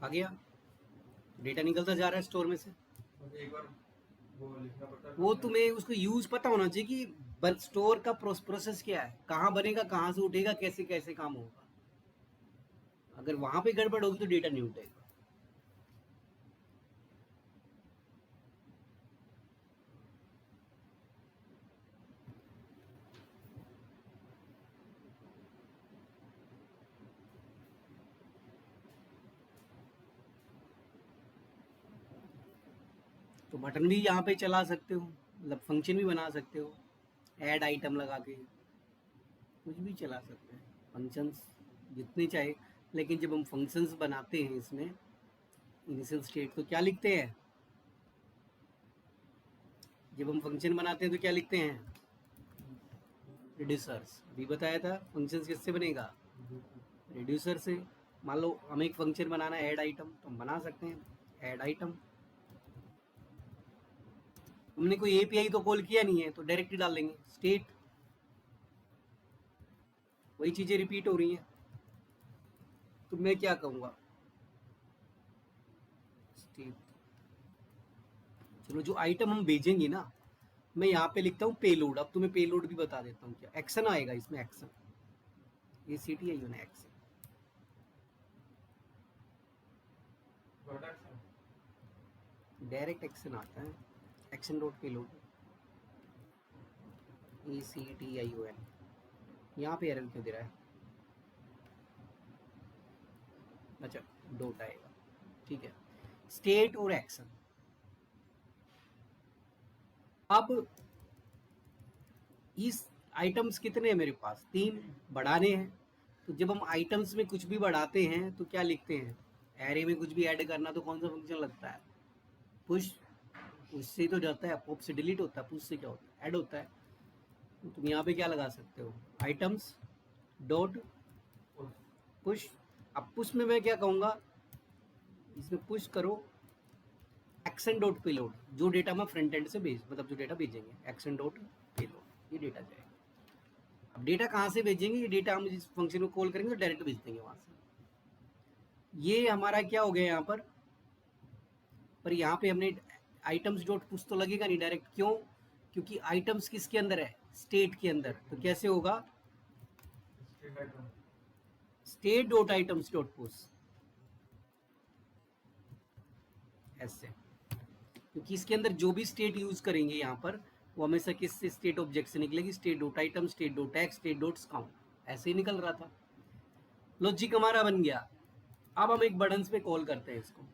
आ गया, डेटा निकलता जा रहा है स्टोर में से। एक बार वो लिखना पड़ता है, वो तुम्हें उसको यूज पता होना चाहिए कि स्टोर का प्रोसेस क्या है, कहाँ बनेगा, कहाँ से उठेगा, कैसे कैसे काम होगा। अगर वहां पे गड़बड़ होगी तो डेटा नहीं उठेगा। तो बटन भी यहाँ पे चला सकते हो, मतलब फंक्शन भी बना सकते हो, ऐड आइटम लगा के कुछ भी चला सकते हैं, फंक्शंस जितने चाहे। लेकिन जब हम फंक्शंस बनाते हैं इसमें इनिशियल स्टेट, तो क्या लिखते हैं? जब हम फंक्शन बनाते हैं तो क्या लिखते हैं? रिड्यूसर्स। अभी बताया था फंक्शंस किससे बनेगा? रिड्यूसर से। मान लो हमें एक फंक्शन बनाना है ऐड आइटम, तो हम बना सकते हैं ऐड आइटम। हमने कोई एपीआई तो कॉल किया नहीं है, तो डायरेक्ट ही डाल देंगे स्टेट। वही चीजें रिपीट हो रही हैं, तो मैं क्या कहूँगा? स्टेट। चलो जो आइटम हम भेजेंगे ना, मैं यहाँ पे लिखता हूँ पेलोड। अब तुम्हें पेलोड भी बता देता हूँ क्या एक्शन आएगा इसमें। एक्शन, ये सिटी आई ना एक्शन, डायरेक्ट एक्शन आता है। Action dot payload, ECTION। यहाँ पे एरर क्यों दे रहा है? अच्छा, डॉट आएगा, ठीक है। स्टेट और एक्शन। अब इस आइटम्स कितने हैं मेरे पास? 3 बढ़ाने हैं। तो जब हम आइटम्स में कुछ भी बढ़ाते हैं तो क्या लिखते हैं? एरे में कुछ भी ऐड करना तो कौन सा फंक्शन लगता है? पुश। उससे तो जाता है, पॉप से डिलीट होता है, पुश से क्या होता है? ऐड होता है। तो तुम यहाँ पे क्या लगा सकते हो? Items dot push. अब पुश में मैं क्या कहूँगा? इसमें पुश करो एक्शन डॉट पेलोड, जो डेटा मैं फ्रंट एंड से भेज, मतलब जो डेटा भेजेंगे एक्शन डॉट पेलोड, ये डेटा जाएगा। अब डेटा कहाँ से भेजेंगे? ये डेटा हम जिस फंक्शन को कॉल करेंगे तो डायरेक्ट भेज देंगे वहां से। ये हमारा क्या हो गया यहाँ पर यहाँ पे हमने आइटम्स डॉट पुश तो लगेगा नहीं डायरेक्ट। क्यों? क्योंकि आइटम्स किसके अंदर है? स्टेट के अंदर। तो कैसे होगा? State dot items dot push, ऐसे। क्योंकि इसके अंदर जो भी स्टेट यूज करेंगे यहाँ पर, वो हमेशा किस स्टेट ऑब्जेक्ट से निकलेगी? State dot item, state dot x, state dot count, ऐसे ही निकल रहा था। लॉजिक हमारा बन गया। अब हम एक बटन पे कॉल करते हैं इसको।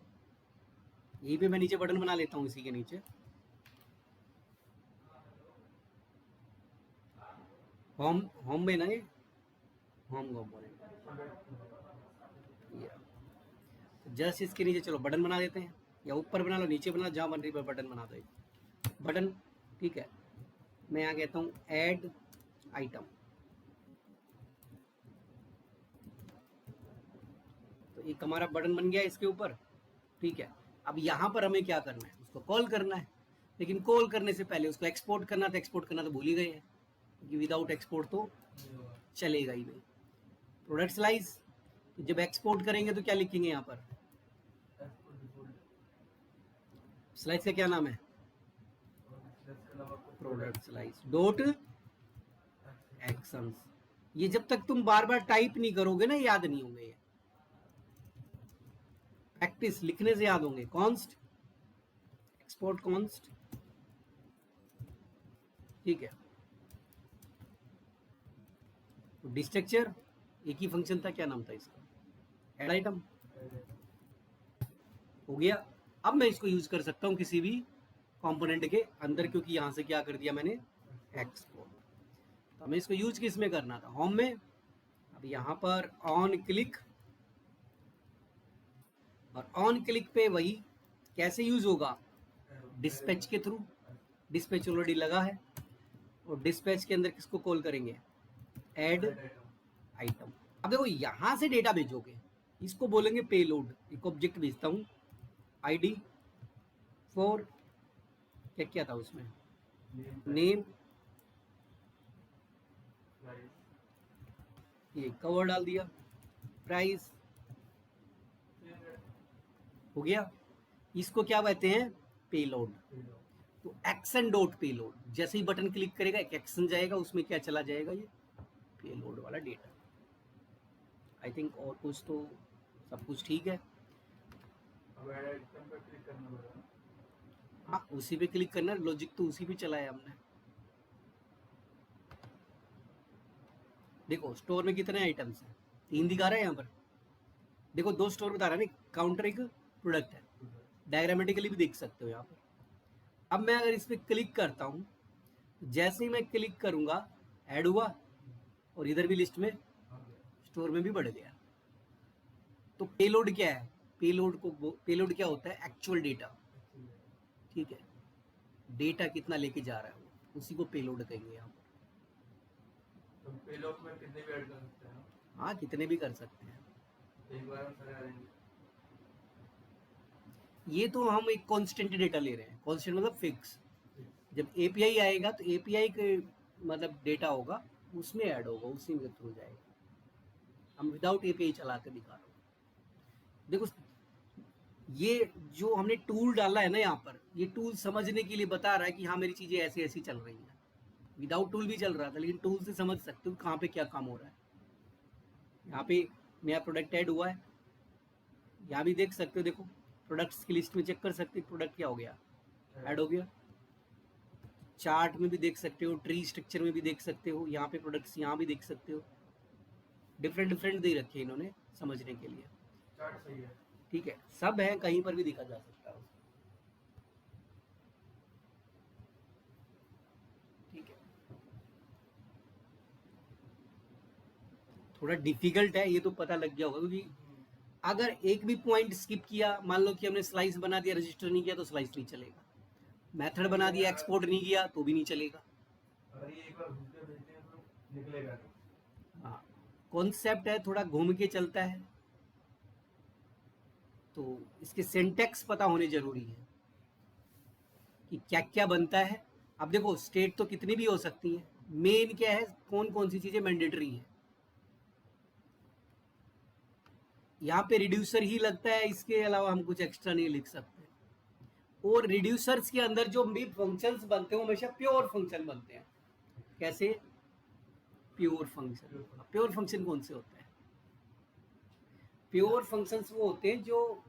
यहीं पे मैं नीचे बटन बना लेता हूँ, इसी के नीचे होम। होम में ना, ये होम कंपोनेंट, जस्ट इसके नीचे चलो बटन बना देते हैं, या ऊपर बना लो, नीचे बना लो, जहाँ बन रही है बटन बना दो, बटन। ठीक है, मैं यहाँ कहता हूँ ऐड आइटम। तो एक हमारा बटन बन गया इसके ऊपर। ठीक है, अब यहाँ पर हमें क्या करना है? उसको कॉल करना है। लेकिन कॉल करने से पहले उसको एक्सपोर्ट करना था। एक्सपोर्ट करना तो भूल ही गए हैं, क्योंकि विदाउट एक्सपोर्ट तो चलेगा ही नहीं। प्रोडक्ट स्लाइस, तो जब एक्सपोर्ट करेंगे तो क्या लिखेंगे यहाँ पर? स्लाइस का क्या नाम है? Product slice dot actions. ये जब तक तुम बार बार टाइप नहीं करोगे ना, याद नहीं होंगे ये। प्रैक्टिस लिखने से याद होंगे। कॉन्स्ट, एक्सपोर्ट कॉन्स्ट, ठीक है। डिस्ट्रक्चर, एक ही फंक्शन था, क्या नाम था इसका? Add item. हो गया। अब मैं इसको यूज कर सकता हूं किसी भी कंपोनेंट के अंदर, क्योंकि यहां से क्या कर दिया मैंने? एक्सपोर्ट। तो हमें इसको यूज किस में करना था? होम में। अब यहां पर ऑन क्लिक, और ऑन क्लिक पे वही कैसे यूज होगा? डिस्पैच के थ्रू। डिस्पैच ऑलरेडी लगा है, और डिस्पैच के अंदर किसको कॉल करेंगे? Add item. अब देखो यहां से डेटा भेजोगे, इसको बोलेंगे पेलोड। एक ऑब्जेक्ट भेजता हूं ID 4, क्या क्या था उसमें? नेम, ये कवर डाल दिया, प्राइस, हो गया। इसको क्या कहते हैं? पेलोड। तो एक्शन डॉट पेलोड, जैसे ही बटन क्लिक करेगा एक एक्शन जाएगा, उसमें क्या चला जाएगा? ये पेलोड वाला डेटा। आई थिंक और कुछ तो सब कुछ ठीक है। हाँ, उसी पे क्लिक करना, लॉजिक तो उसी पे चलाया हमने। देखो स्टोर में कितने आइटम्स हैं? 3 दिखा रहा है यहाँ पर। देखो 2 स्टोर बता रहा है ना, काउंटर एक प्रोडक्ट है। डायग्रामेटिकली भी देख सकते हो यहाँ पर। अब मैं अगर इस पर क्लिक करता हूँ, जैसे ही मैं क्लिक करूंगा ऐड हुआ और इधर भी लिस्ट में स्टोर में भी बढ़ गया। तो पेलोड क्या है? पेलोड क्या होता है? Actual data. ठीक है, डेटा कितना लेके जा रहा है वो, उसी को पेलोड कहेंगे यहाँ पर। तो पेलोड में कितने भी ऐड कर सकते हैं? हाँ, कितने भी कर सकते हैं। एक बार हम सारे करेंगे। ये तो हम एक कांस्टेंट डेटा ले रहे हैं। कांस्टेंट मतलब फिक्स। जब एपीआई आएगा तो एपीआई के मतलब डेटा होगा, उसमें ऐड होगा, उसी में थ्रू जाएगा। हम विदाउट एपीआई चला के दिखा रहे हैं। देखो, ये जो हमने टूल डाला है ना यहाँ पर, ये टूल समझने के लिए बता रहा है कि हाँ मेरी चीजें ऐसी ऐसी चल रही हैं। विदाउट टूल भी चल रहा था, लेकिन टूल से समझ सकते हो कहाँ पे क्या काम हो रहा है। यहाँ पे नया प्रोडक्ट ऐड हुआ है, यहाँ भी देख सकते हो। देखो, प्रोडक्ट्स की लिस्ट में चेक कर सकते हो प्रोडक्ट क्या हो गया, ऐड हो गया। चार्ट में भी देख सकते हो, ट्री स्ट्रक्चर में भी देख सकते हो, यहाँ पे प्रोडक्ट्स यहाँ भी देख सकते हो। डिफरेंट डिफरेंट दे रखे हैं इन्होंने समझने के लिए। चार्ट सही है। ठीक है, सब है, कहीं पर भी दिखा जा सकता है। ठीक है, थोड़ा डिफिकल्ट है ये तो पता लग गया होगा, क्योंकि अगर एक भी पॉइंट स्किप किया, मान लो कि हमने स्लाइस बना दिया, रजिस्टर नहीं किया तो स्लाइस नहीं चलेगा। मेथड बना दिया, एक्सपोर्ट नहीं किया तो भी नहीं चलेगा। अगर ये एक बार घूम के भेजते हैं तो निकलेगा नहीं। हाँ, कॉन्सेप्ट है, थोड़ा घूम के चलता है, तो इसके सिंटेक्स पता होने जरूरी है कि क्या क्या बनता है। अब देखो, स्टेट तो कितनी भी हो सकती है, मेन क्या है, कौन कौन सी चीजें मैंडेटरी है। यहाँ पे रिड्यूसर ही लगता है, इसके अलावा हम कुछ एक्स्ट्रा नहीं लिख सकते। और रिड्यूसर्स के अंदर जो भी फंक्शंस बनते हैं वो हमेशा प्योर फंक्शन बनते हैं। कैसे? Pure function. प्योर फंक्शन कौन से होते हैं? प्योर फंक्शंस वो होते हैं जो,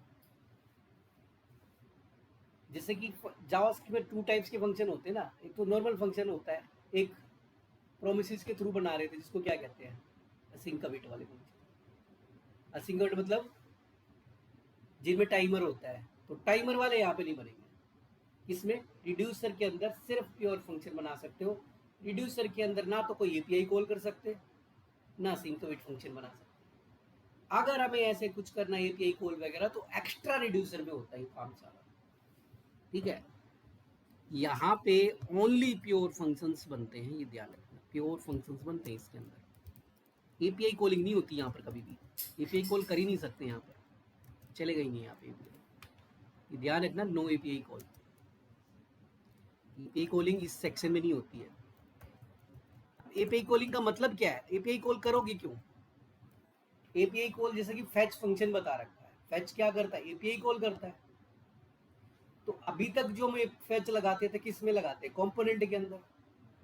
जैसे कि जावास्क्रिप्ट में 2 टाइप्स के फंक्शन होते हैं ना। एक तो नॉर्मल फंक्शन होता है, एक प्रोमिसेस के थ्रू बना रहे थे, जिसको क्या कहते हैं, असिंक कमिट वाले फंक्शन। असिंक कमिट मतलब जिनमें टाइमर होता है, तो टाइमर वाले यहाँ पे नहीं बनेंगे। इसमें रिड्यूसर के अंदर सिर्फ प्योर फंक्शन बना सकते हो। रिड्यूसर के अंदर ना तो कोई एपीआई कॉल कर सकते, ना सिंक कमिट फंक्शन बना सकते। अगर हमें ऐसे कुछ करना है एपीआई कॉल वगैरह, तो एक्स्ट्रा रिड्यूसर में होता है काम सारा। ठीक है, यहाँ पे ओनली प्योर फंक्शंस बनते हैं, ये ध्यान रखना। प्योर फंक्शंस बनते हैं इसके अंदर। एपीआई कॉलिंग नहीं होती यहाँ पर कभी भी। एपीआई कॉल कर ही नहीं सकते यहाँ पर, चलेगा ही नहीं यहाँ पे API। ये ध्यान रखना, no API call. API calling इस सेक्शन में नहीं होती है। एपीआई कॉलिंग का मतलब क्या है? एपीआई कॉल करोगे क्यों? एपीआई कॉल जैसे कि फैच फंक्शन बता रखा है, फैच क्या करता है? एपीआई कॉल करता है। तो अभी तक जो हम फैच लगाते थे, किस में लगाते? कंपोनेंट के अंदर।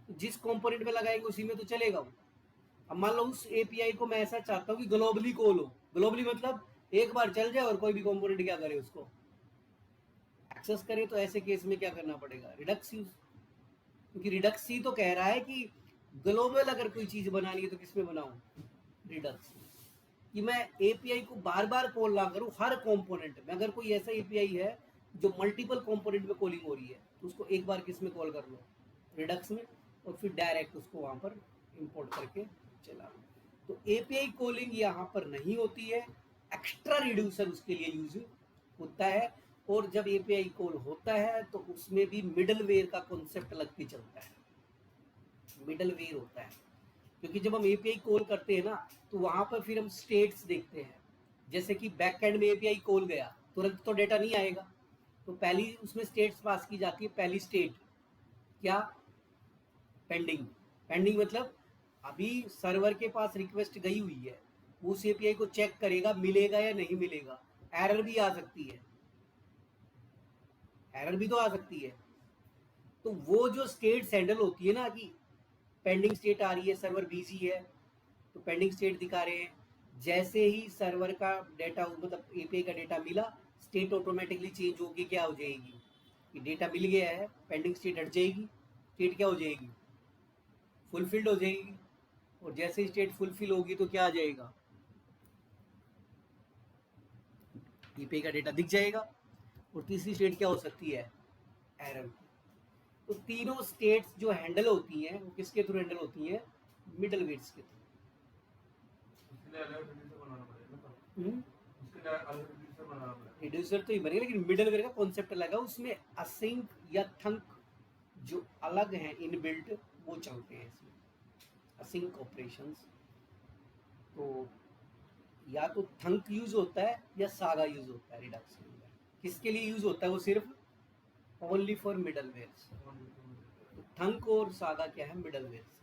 तो जिस कंपोनेंट में लगाएंगे उसी में तो चलेगा वो। अब मान लो उस एपीआई को मैं ऐसा चाहता हूँ कि ग्लोबली कॉल हो। ग्लोबली मतलब एक बार चल जाए और कोई भी कंपोनेंट क्या करे, उसको एक्सेस करे। तो ऐसे केस में क्या करना पड़ेगा? Redux use. क्योंकि रिडक्स ही तो कह रहा है कि ग्लोबल अगर कोई चीज बनानी है तो किसमें बनाऊं? रिडक्स। कि मैं एपीआई को बार बार कॉल ना करूं हर कंपोनेंट में। अगर कोई ऐसा एपीआई है जो मल्टीपल कंपोनेंट में कॉलिंग हो रही है, तो उसको एक बार किस में कॉल कर लो? रिडक्स में, और फिर डायरेक्ट उसको वहां पर इंपोर्ट करके चला लो। तो एपीआई कॉलिंग यहाँ पर नहीं होती है, एक्स्ट्रा रिड्यूसर उसके लिए यूज होता है। और जब एपीआई कॉल होता है तो उसमें भी मिडलवेयर का कॉन्सेप्ट अलग के चलता है। मिडलवेयर होता है, क्योंकि जब हम एपीआई कॉल करते हैं ना, तो वहां पर फिर हम स्टेट्स देखते हैं। जैसे कि बैक एंड में एपीआई कॉल गया, तुरंत तो डेटा नहीं आएगा, तो पहली उसमें स्टेट्स पास की जाती है। पहली स्टेट क्या? पेंडिंग। पेंडिंग मतलब अभी सर्वर के पास रिक्वेस्ट गई हुई है, उस एपीआई को चेक करेगा मिलेगा या नहीं मिलेगा। एरर भी आ सकती है, एरर भी तो आ सकती है। तो वो जो स्टेट हैंडल होती है ना, कि पेंडिंग स्टेट आ रही है, सर्वर बिजी है, तो पेंडिंग स्टेट दिखा रहे हैं। जैसे ही सर्वर का डेटा, मतलब एपीआई का डेटा मिला, स्टेट ऑटोमेटिकली चेंज होगी, क्या हो जाएगी कि डेटा मिल गया है, पेंडिंग स्टेट हट जाएगी, स्टेट क्या हो जाएगी? फुलफिल्ड हो जाएगी। और जैसे ही स्टेट फुलफिल होगी तो क्या आ जाएगा? एपीआई का डेटा दिख जाएगा। और तीसरी स्टेट क्या हो सकती है? एरर। तो तीनों स्टेट्स जो हैंडल होती हैं वो किसके थ्रू हैंडल होती हैं? मिडल वेयर्स के थ्रू। उसके लिए अलग रिड्यूसर बनाना पड़ेगा ना तो। हम्म, उसके लिए अलग रिड्यूसर बनाना पड़ेगा। रिड्यूसर तो ही बनेगा, लेकिन मिडल वेयर का कॉन्सेप्ट अलग है, उसमें असिंक या थंक जो अलग हैं इनबिल्ट वो चलते हैं इसमें, असिंक ऑपरेशंस। तो या तो थंक यूज होता है या सागा यूज होता है रिडक्स के अंदर। किसके लिए यूज होता है वो? सिर्फ ओनली फॉर मिडल वेयर्स। तो थंक और सागा क्या है? मिडल वेयर्स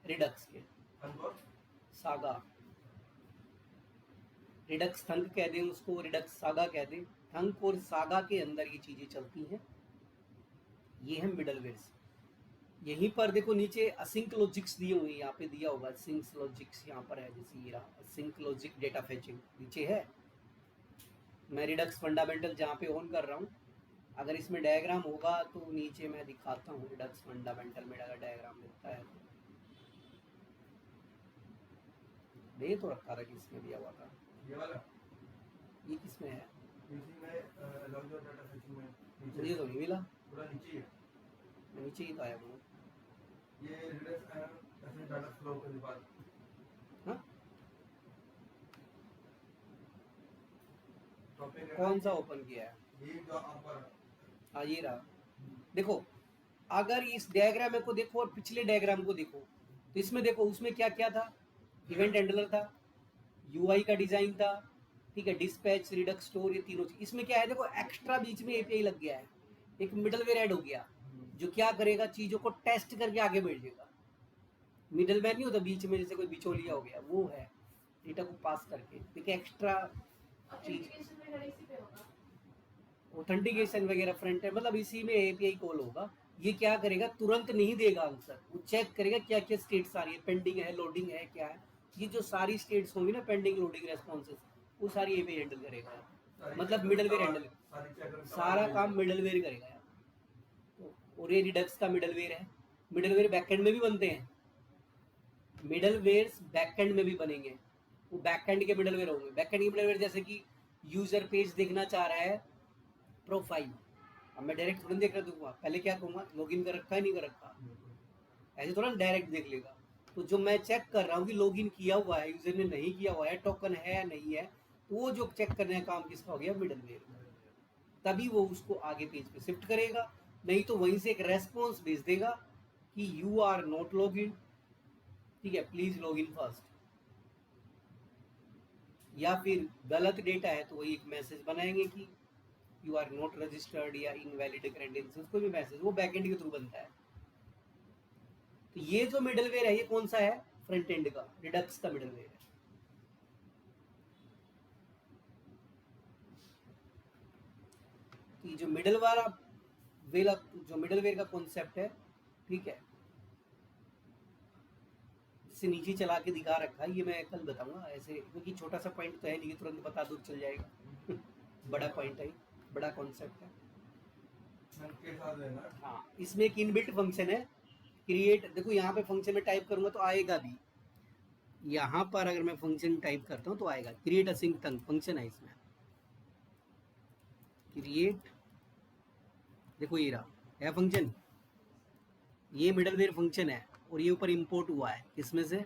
रिडक्स के। और सागा, रिडक्स थंक कह दें उसको, रिडक्स सागा कह दें, थंक और सागा के अंदर ये चीजें चलती हैं, ये है मिडल वेयर्स। यहीं पर देखो नीचे असिंक लॉजिक्स दिए हुए हैं, यहाँ पे दिया होगा सिंक लॉजिक्स, यहाँ पर है जैसे ये रहा सिंक लॉजिक डेटा फेचिंग नीचे है। मैं रिडक्स फंडामेंटल जहाँ पे ऑन कर रहा हूँ, अगर इसमें डायग्राम होगा तो नीचे मैं दिखाता हूँ रिडक्स फंडामेंटल में अगर डायग्राम मिलता है तो। दे तो रखा था, किसमें दिया हुआ था? ये वाला ये किसमें है? इसी में लॉग जो डाटा सेक्शन में मुझे नीचे तो नहीं मिला, पूरा नीचे ही है। मैं नीचे ही तो आया हूँ। ये रिडक्स ऐसे डाटा फ्लो के बाद हाँ, टॉपिक कौन सा ओपन किया है? ये जो आप पर हाँ ये रहा। देखो अगर इस डायग्राम को देखो और पिछले डायग्राम को देखो, तो इसमें देखो उसमें क्या क्या था? इवेंट हैंडलर था, यूआई का डिजाइन था, ठीक है, डिस्पैच, रिडक्स स्टोर, ये तीनों चीज। इसमें क्या है देखो, एक्स्ट्रा बीच में एपीआई लग गया है, एक मिडलवेयर ऐड हो गया जो क्या करेगा? चीजों को टेस्ट करके आगे भेजेगा। मिडलवेयर नहीं होता बीच में, जैसे कोई बिचौलिया हो गया, वो है डेटा को पास करके। देखिए एक्स्ट्रा चीज, ऑथेंटिकेशन वगैरह फ्रंट है, मतलब इसी में एपीआई कॉल होगा। ये क्या करेगा? तुरंत नहीं देगा आंसर, वो चेक करेगा क्या क्या स्टेट्स आ रही है, पेंडिंग है, लोडिंग है, क्या है। ये जो सारी स्टेट्स होंगी ना, पेंडिंग, लोडिंग, रेस्पॉन्सेस, वो सारी एपीआई हैंडल करेगा, मतलब मिडलवेयर हैंडल, सारा काम मिडलवेयर करेगा यार। तो और ये रिडक्स का मिडलवेयर है। मिडलवेयर बैकएंड में भी बनते हैं, मिडलवेयर बैकएंड में भी बनेंगे, वो बैकएंड के मिडलवेयर होंगे। बैकएंड के मिडलवेयर जैसे कि यूजर पेज देखना चाह रहा है, प्रोफाइल, अब मैं डायरेक्ट थोड़ा देख रहा दूंगा, पहले क्या कहूंगा? लॉगिन कर रखा है नहीं कर रखा, ऐसे थोड़ा डायरेक्ट देख लेगा। तो जो मैं चेक कर रहा हूँ कि लॉगिन किया हुआ है, यूजर ने नहीं किया हुआ है, टोकन है या नहीं है, तो वो जो चेक करने का काम किसका हो गया? मिडलवेयर। तभी वो उसको आगे पेज पे शिफ्ट करेगा, नहीं तो वहीं से एक रेस्पॉन्स भेज देगा कि you are not log in, ठीक है, प्लीज लॉग इन फर्स्ट। या फिर गलत डेटा है तो वही एक मैसेज बनाएंगे कि यू आर नॉट रजिस्टर्ड या इनवैलिड क्रेडेंशियल्स, कोई भी मैसेज, वो बैकएंड के थ्रू बनता है। तो ये जो मिडलवेयर है, ये कौन सा है? फ्रंट एंड का, रिडक्स का मिडलवेयर है। तो ये जो मिडल वाला वेला, जो मिडलवेयर का कॉन्सेप्ट है, ठीक है, इससे नीचे चला के दिखा रखा है, ये मैं कल बताऊंगा ऐसे, क्योंकि छोटा सा पॉइंट तो है नहीं, तुरंत बता दो चल जाएगा। बड़ा पॉइंट है, बड़ा कॉन्सेप्ट है। के साथ लेना। हाँ, इसमें एक इनबिल्ट फंक्शन है क्रिएट। देखो यहाँ पे फंक्शन में टाइप करूंगा तो आएगा भी, यहाँ पर अगर मैं फंक्शन टाइप करता हूँ तो आएगा, क्रिएट असिंक तंग फंक्शन है इसमें, क्रिएट, देखो ये रहा है फंक्शन, ये मिडलवेयर फंक्शन है, और ये ऊपर इंपोर्ट हुआ है किसमें से?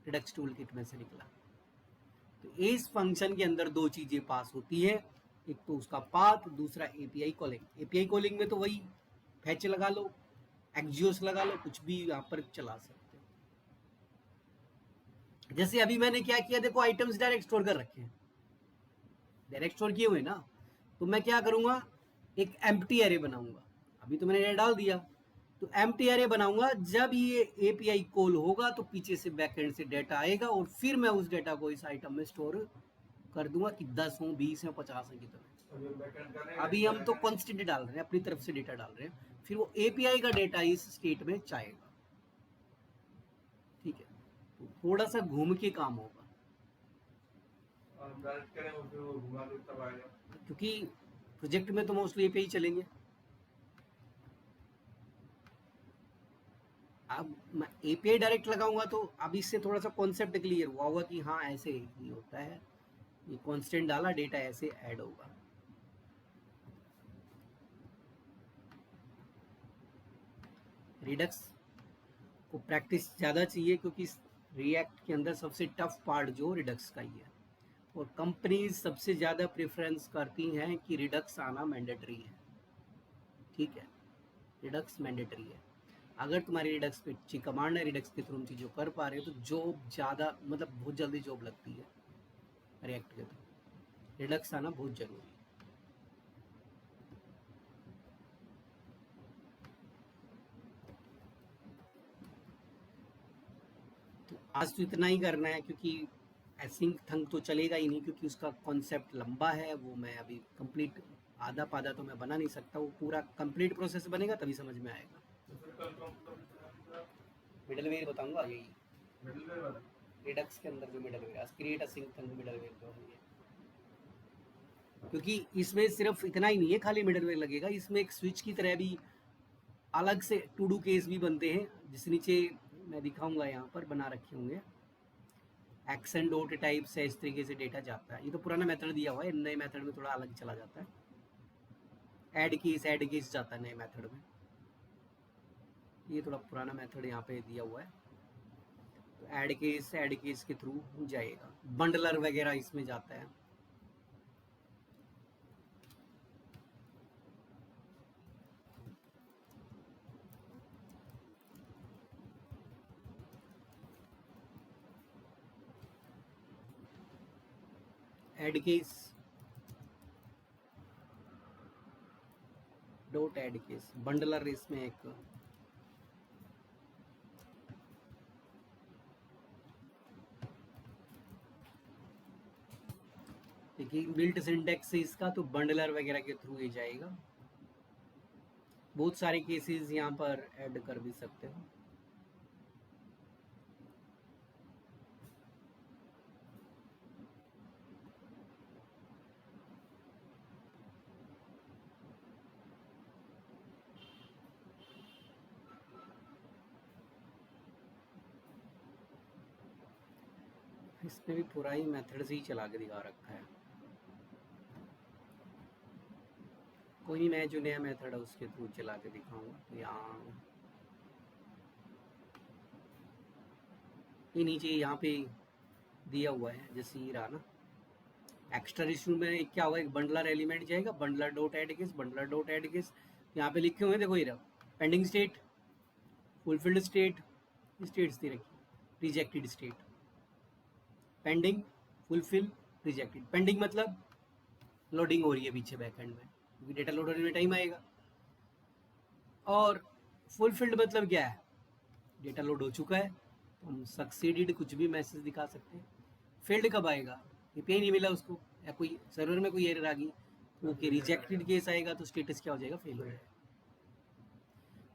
रिडक्स टूल किट में से निकला। तो इस फंक्शन के अंदर दो चीजें पास होती है, एक तो उसका पाथ, दूसरा एपीआई कॉलिंग। एपीआई कॉलिंग में तो वही फैच लगा लो, एक्जियोस लगा लो, कुछ भी यहाँ पर चला सकते हो। जैसे अभी मैंने क्या किया, देखो आइटम्स डायरेक्ट स्टोर कर रखे हैं, डायरेक्ट स्टोर किए हुए ना, तो मैं क्या करूंगा? एक एम्प्टी एरे बनाऊंगा। अभी तो मैंने एरे डाल दिया, तो एम्प्टी एरे बनाऊंगा, जब ये एपीआई कॉल होगा तो पीछे से बैकएंड से डेटा आएगा, और फिर मैं उस डेटा को इस आइटम में स्टोर कर दूंगा कि 10 हो, 20 हो, 50 हो कितना। अभी हम तो कॉन्स्टेंट डाल रहे हैं, अपनी तरफ से डेटा डाल रहे हैं, फिर वो एपीआई का डेटा इस स्टेट में चाहेगा, ठीक है। तो थोड़ा सा घूम के काम होगा, क्योंकि प्रोजेक्ट में तो मोस्टली एपीआई चलेंगे। अब मैं एपीआई डायरेक्ट लगाऊंगा तो अब इससे थोड़ा सा कॉन्सेप्ट क्लियर हुआ होगा कि हाँ ऐसे ही होता है, ये कांस्टेंट डाला, डेटा ऐसे ऐड होगा। रिडक्स को प्रैक्टिस ज़्यादा चाहिए क्योंकि रिएक्ट के अंदर सबसे टफ पार्ट जो रिडक्स का ही है, और कंपनीज सबसे ज़्यादा प्रेफरेंस करती हैं कि रिडक्स आना मैंडेटरी है। ठीक है, रिडक्स मैंडेटरी है। अगर तुम्हारी रिडक्स पे अच्छी कमांड है, रिडक्स के थ्रू चीज़ों कर पा रहे हो, तो जॉब ज़्यादा मतलब बहुत जल्दी जॉब लगती है रिएक्ट के थ्रू। रिडक्स आना बहुत ज़रूरी है। तो आज तो इतना ही करना है, क्योंकि एसिंक थंग तो चलेगा ही नहीं, क्योंकि उसका कॉन्सेप्ट लंबा है। वो मैं अभी कंप्लीट आधा पादा तो मैं बना नहीं सकता, वो पूरा कंप्लीट प्रोसेस बनेगा तभी समझ में आएगा। तो फिर कल कंप्यूटर मिडलवेयर बताऊंगा यही, मिडिलवेयर वाला रिडक्स के अंदर जो मिडलवेयर, क्रिएट असिंक थंग मिडलवेयर जो है ये। क्योंकि इसमें सिर्फ इतना ही नहीं है खाली मिडलवेयर लगेगा, इसमें एक स्विच की तरह भी अलग से टू डू केस भी बनते हैं, जिस नीचे मैं दिखाऊंगा यहाँ पर बना रखे होंगे। एक्शन डॉट टाइप से इस तरीके से डेटा जाता है। ये तो पुराना मेथड दिया हुआ है, नए मेथड में थोड़ा अलग चला जाता है। ऐड केस जाता है नए मेथड में, ये थोड़ा पुराना मेथड यहाँ पे दिया हुआ है। तो ऐड केस के थ्रू जाएगा। बंडलर वगैरह इसमें जाता है। Add case dot add case, bundler इसमें एक देखिए बिल्ट सिंटेक्स है इसका, तो बंडलर वगैरह के थ्रू ही जाएगा। बहुत सारे केसेस यहाँ पर ऐड कर भी सकते हो। इसमें भी पूरा ही मेथड से ही चला के दिखा रखा है। कोई नहीं, मैं जो नया मेथड है उसके थ्रू चला के दिखाऊंगा। तो यहाँ ये नीचे यहाँ पे दिया हुआ है, जैसे ये रहा ना, एक्स्ट्रा इशू में क्या होगा, एक बंडलर एलिमेंट जाएगा, bundler dot add case, bundler dot add case. यहाँ पे लिखे हुए हैं, देखो ये रहा, pending state, fulfilled state, states दे रखी, rejected state, pending, fulfil, rejected. Pending मतलब लोडिंग हो रही है पीछे बैक एंड में, क्योंकि डेटा लोड होने में टाइम आएगा। और फुलफिल्ड मतलब क्या है, डेटा लोड हो चुका है, तो हम सक्सीडेड कुछ भी मैसेज दिखा सकते हैं। फेल्ड कब आएगा, एपीआई नहीं मिला उसको, या कोई सर्वर में कोई एरर आ गई, तो ओके रिजेक्टेड केस आएगा, तो स्टेटस क्या हो जाएगा, फेल हो जाएगा।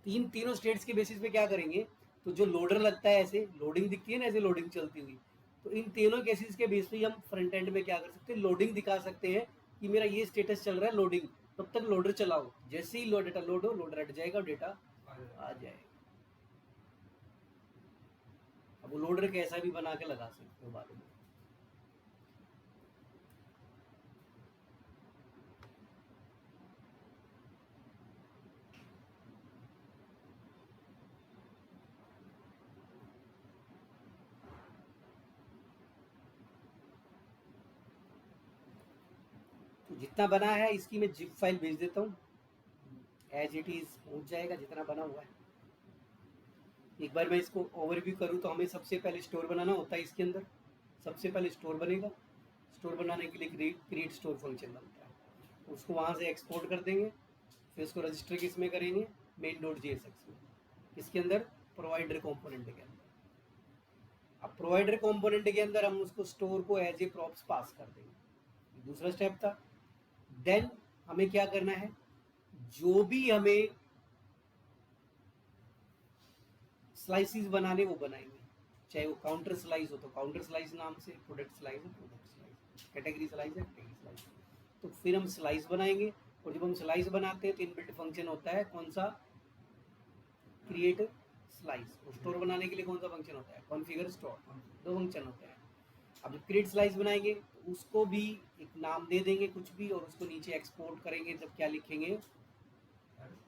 तो इन तीनों स्टेट्स के बेसिस पे क्या करेंगे, तो जो लोडर लगता है, ऐसे लोडिंग दिखती है ना, ऐसे लोडिंग चलती हुई, तो इन तीनों केसेस के बेस पे हम फ्रंट एंड में क्या कर सकते हैं, लोडिंग दिखा सकते हैं कि मेरा ये स्टेटस चल रहा है लोडिंग, तब तक लोडर चलाओ, जैसे ही डेटा लोड हो, लोडर हट जाएगा, डेटा आ जाएगा। अब वो लोडर कैसा भी बना के लगा सकते हो बाद में। तो जितना बना है इसकी मैं जिप फाइल भेज देता हूँ, एज इट इज पहुंच जाएगा जितना बना हुआ है। एक बार मैं इसको ओवरव्यू करूँ तो हमें सबसे पहले स्टोर बनाना होता है इसके अंदर। सबसे पहले स्टोर बनेगा, स्टोर बनाने के लिए क्रिएट स्टोर फंक्शन बनता है, उसको वहाँ से एक्सपोर्ट कर देंगे, फिर उसको रजिस्टर किस में करेंगे, मेन डॉट JSX में, इसके अंदर प्रोवाइडर कॉम्पोनेंट के अंदर। अब प्रोवाइडर कॉम्पोनेंट के अंदर हम उसको स्टोर को एज ए प्रॉप्स पास कर देंगे, दूसरा स्टेप था। देन हमें क्या करना है, जो भी हमें स्लाइसिस बनाने वो बनाएंगे, चाहे वो काउंटर स्लाइस हो तो काउंटर स्लाइस नाम से, प्रोडक्ट स्लाइस हो प्रोडक्ट स्लाइस, कैटेगरी स्लाइस है कैटेगरी स्लाइस। तो फिर हम स्लाइस बनाएंगे, और जब हम स्लाइस बनाते हैं तो इनबिल्ट फंक्शन होता है कौन सा, क्रिएट स्लाइस। और स्टोर बनाने के लिए कौन सा फंक्शन होता है, कॉन्फ़िगर स्टोर, दो फंक्शन होते हैं। अब जब क्रिएट स्लाइस बनाएंगे तो उसको भी एक नाम दे देंगे कुछ भी, और उसको नीचे एक्सपोर्ट करेंगे, जब क्या लिखेंगे,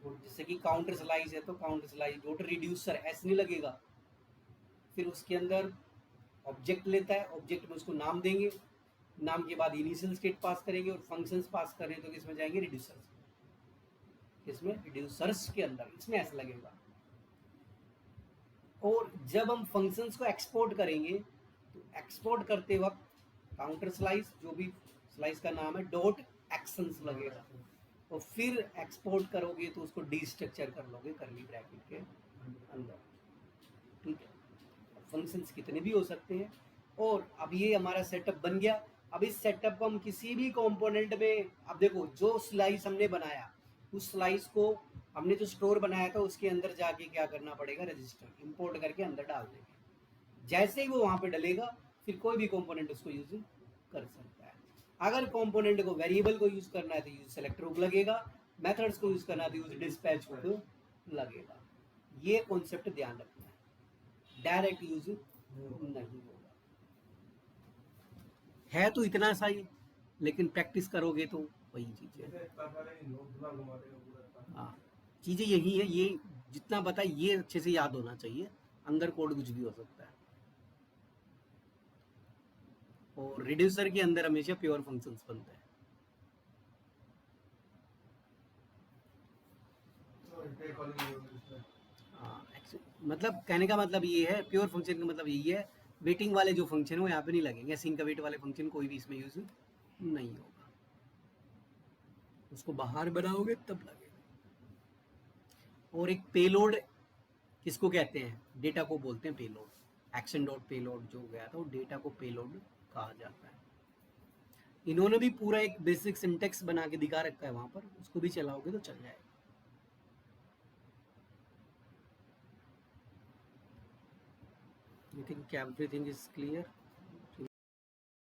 जैसे कि काउंटर स्लाइस है तो काउंटर स्लाइस डॉट रिड्यूसर ऐसे नहीं लगेगा, फिर उसके अंदर ऑब्जेक्ट लेता है, ऑब्जेक्ट में उसको नाम देंगे, नाम के बाद इनिशियल स्टेट पास करेंगे और फंक्शंस पास करें तो किसमें जाएंगे, रिड्यूसर्स, किसमें, रिड्यूसर्स के अंदर, इसमें ऐसा लगेगा। और जब हम फंक्शंस को एक्सपोर्ट करेंगे तो एक्सपोर्ट करते वक्त काउंटर स्लाइस, जो भी स्लाइस का नाम है, डॉट एक्शंस लगेगा, और फिर एक्सपोर्ट करोगे तो उसको डीस्ट्रक्चर कर लोगे करली ब्रैकेट के अंदर, ठीक है। फंक्शंस कितने भी हो सकते हैं। और अब ये हमारा सेटअप बन गया। अब इस सेटअप को हम किसी भी कंपोनेंट में, अब देखो जो स्लाइस हमने बनाया उस स्लाइस को हमने जो स्टोर बनाया था उसके अंदर जाके क्या करना पड़ेगा, रजिस्टर इंपोर्ट करके अंदर डाल देंगे। जैसे ही वो वहां पे डलेगा फिर कोई भी कंपोनेंट उसको यूज कर सकता है। अगर कंपोनेंट को वेरिएबल को यूज करना है तो यूज सेलेक्टर हुक लगेगा, मेथड्स को यूज करना है तो यूज डिस्पैच हुक लगेगा। ये कॉन्सेप्ट ध्यान रखना है, डायरेक्ट यूज नहीं होगा। है तो इतना सा ही, लेकिन प्रैक्टिस करोगे तो वही चीज है। हाँ, चीजें यही है, ये जितना बताए ये अच्छे से याद होना चाहिए, अंदर कोड कुछ भी हो सकता है। और रिड्यूसर के अंदर हमेशा प्योर फंक्शंस बनते हैं। हाँ, मतलब कहने का मतलब ये है, प्योर फंक्शन का मतलब यही है, वेटिंग वाले जो फंक्शन है वो यहाँ पे नहीं लगेंगे, सिंक वेट वाले फंक्शन कोई भी इसमें यूज नहीं होगा, उसको बाहर बनाओगे तब लगेगा। और एक पेलोड किसको कहते हैं, डेटा को बोलते हैं पेलोड, एक्शन डॉट पेलोड जो गया था वो डेटा को पेलोड कहा जाता है। इन्होंने भी पूरा एक बेसिक सिंटेक्स बना के दिखा रखा है वहां पर, उसको भी चलाओगे तो चल जाएगा। I think everything is clear.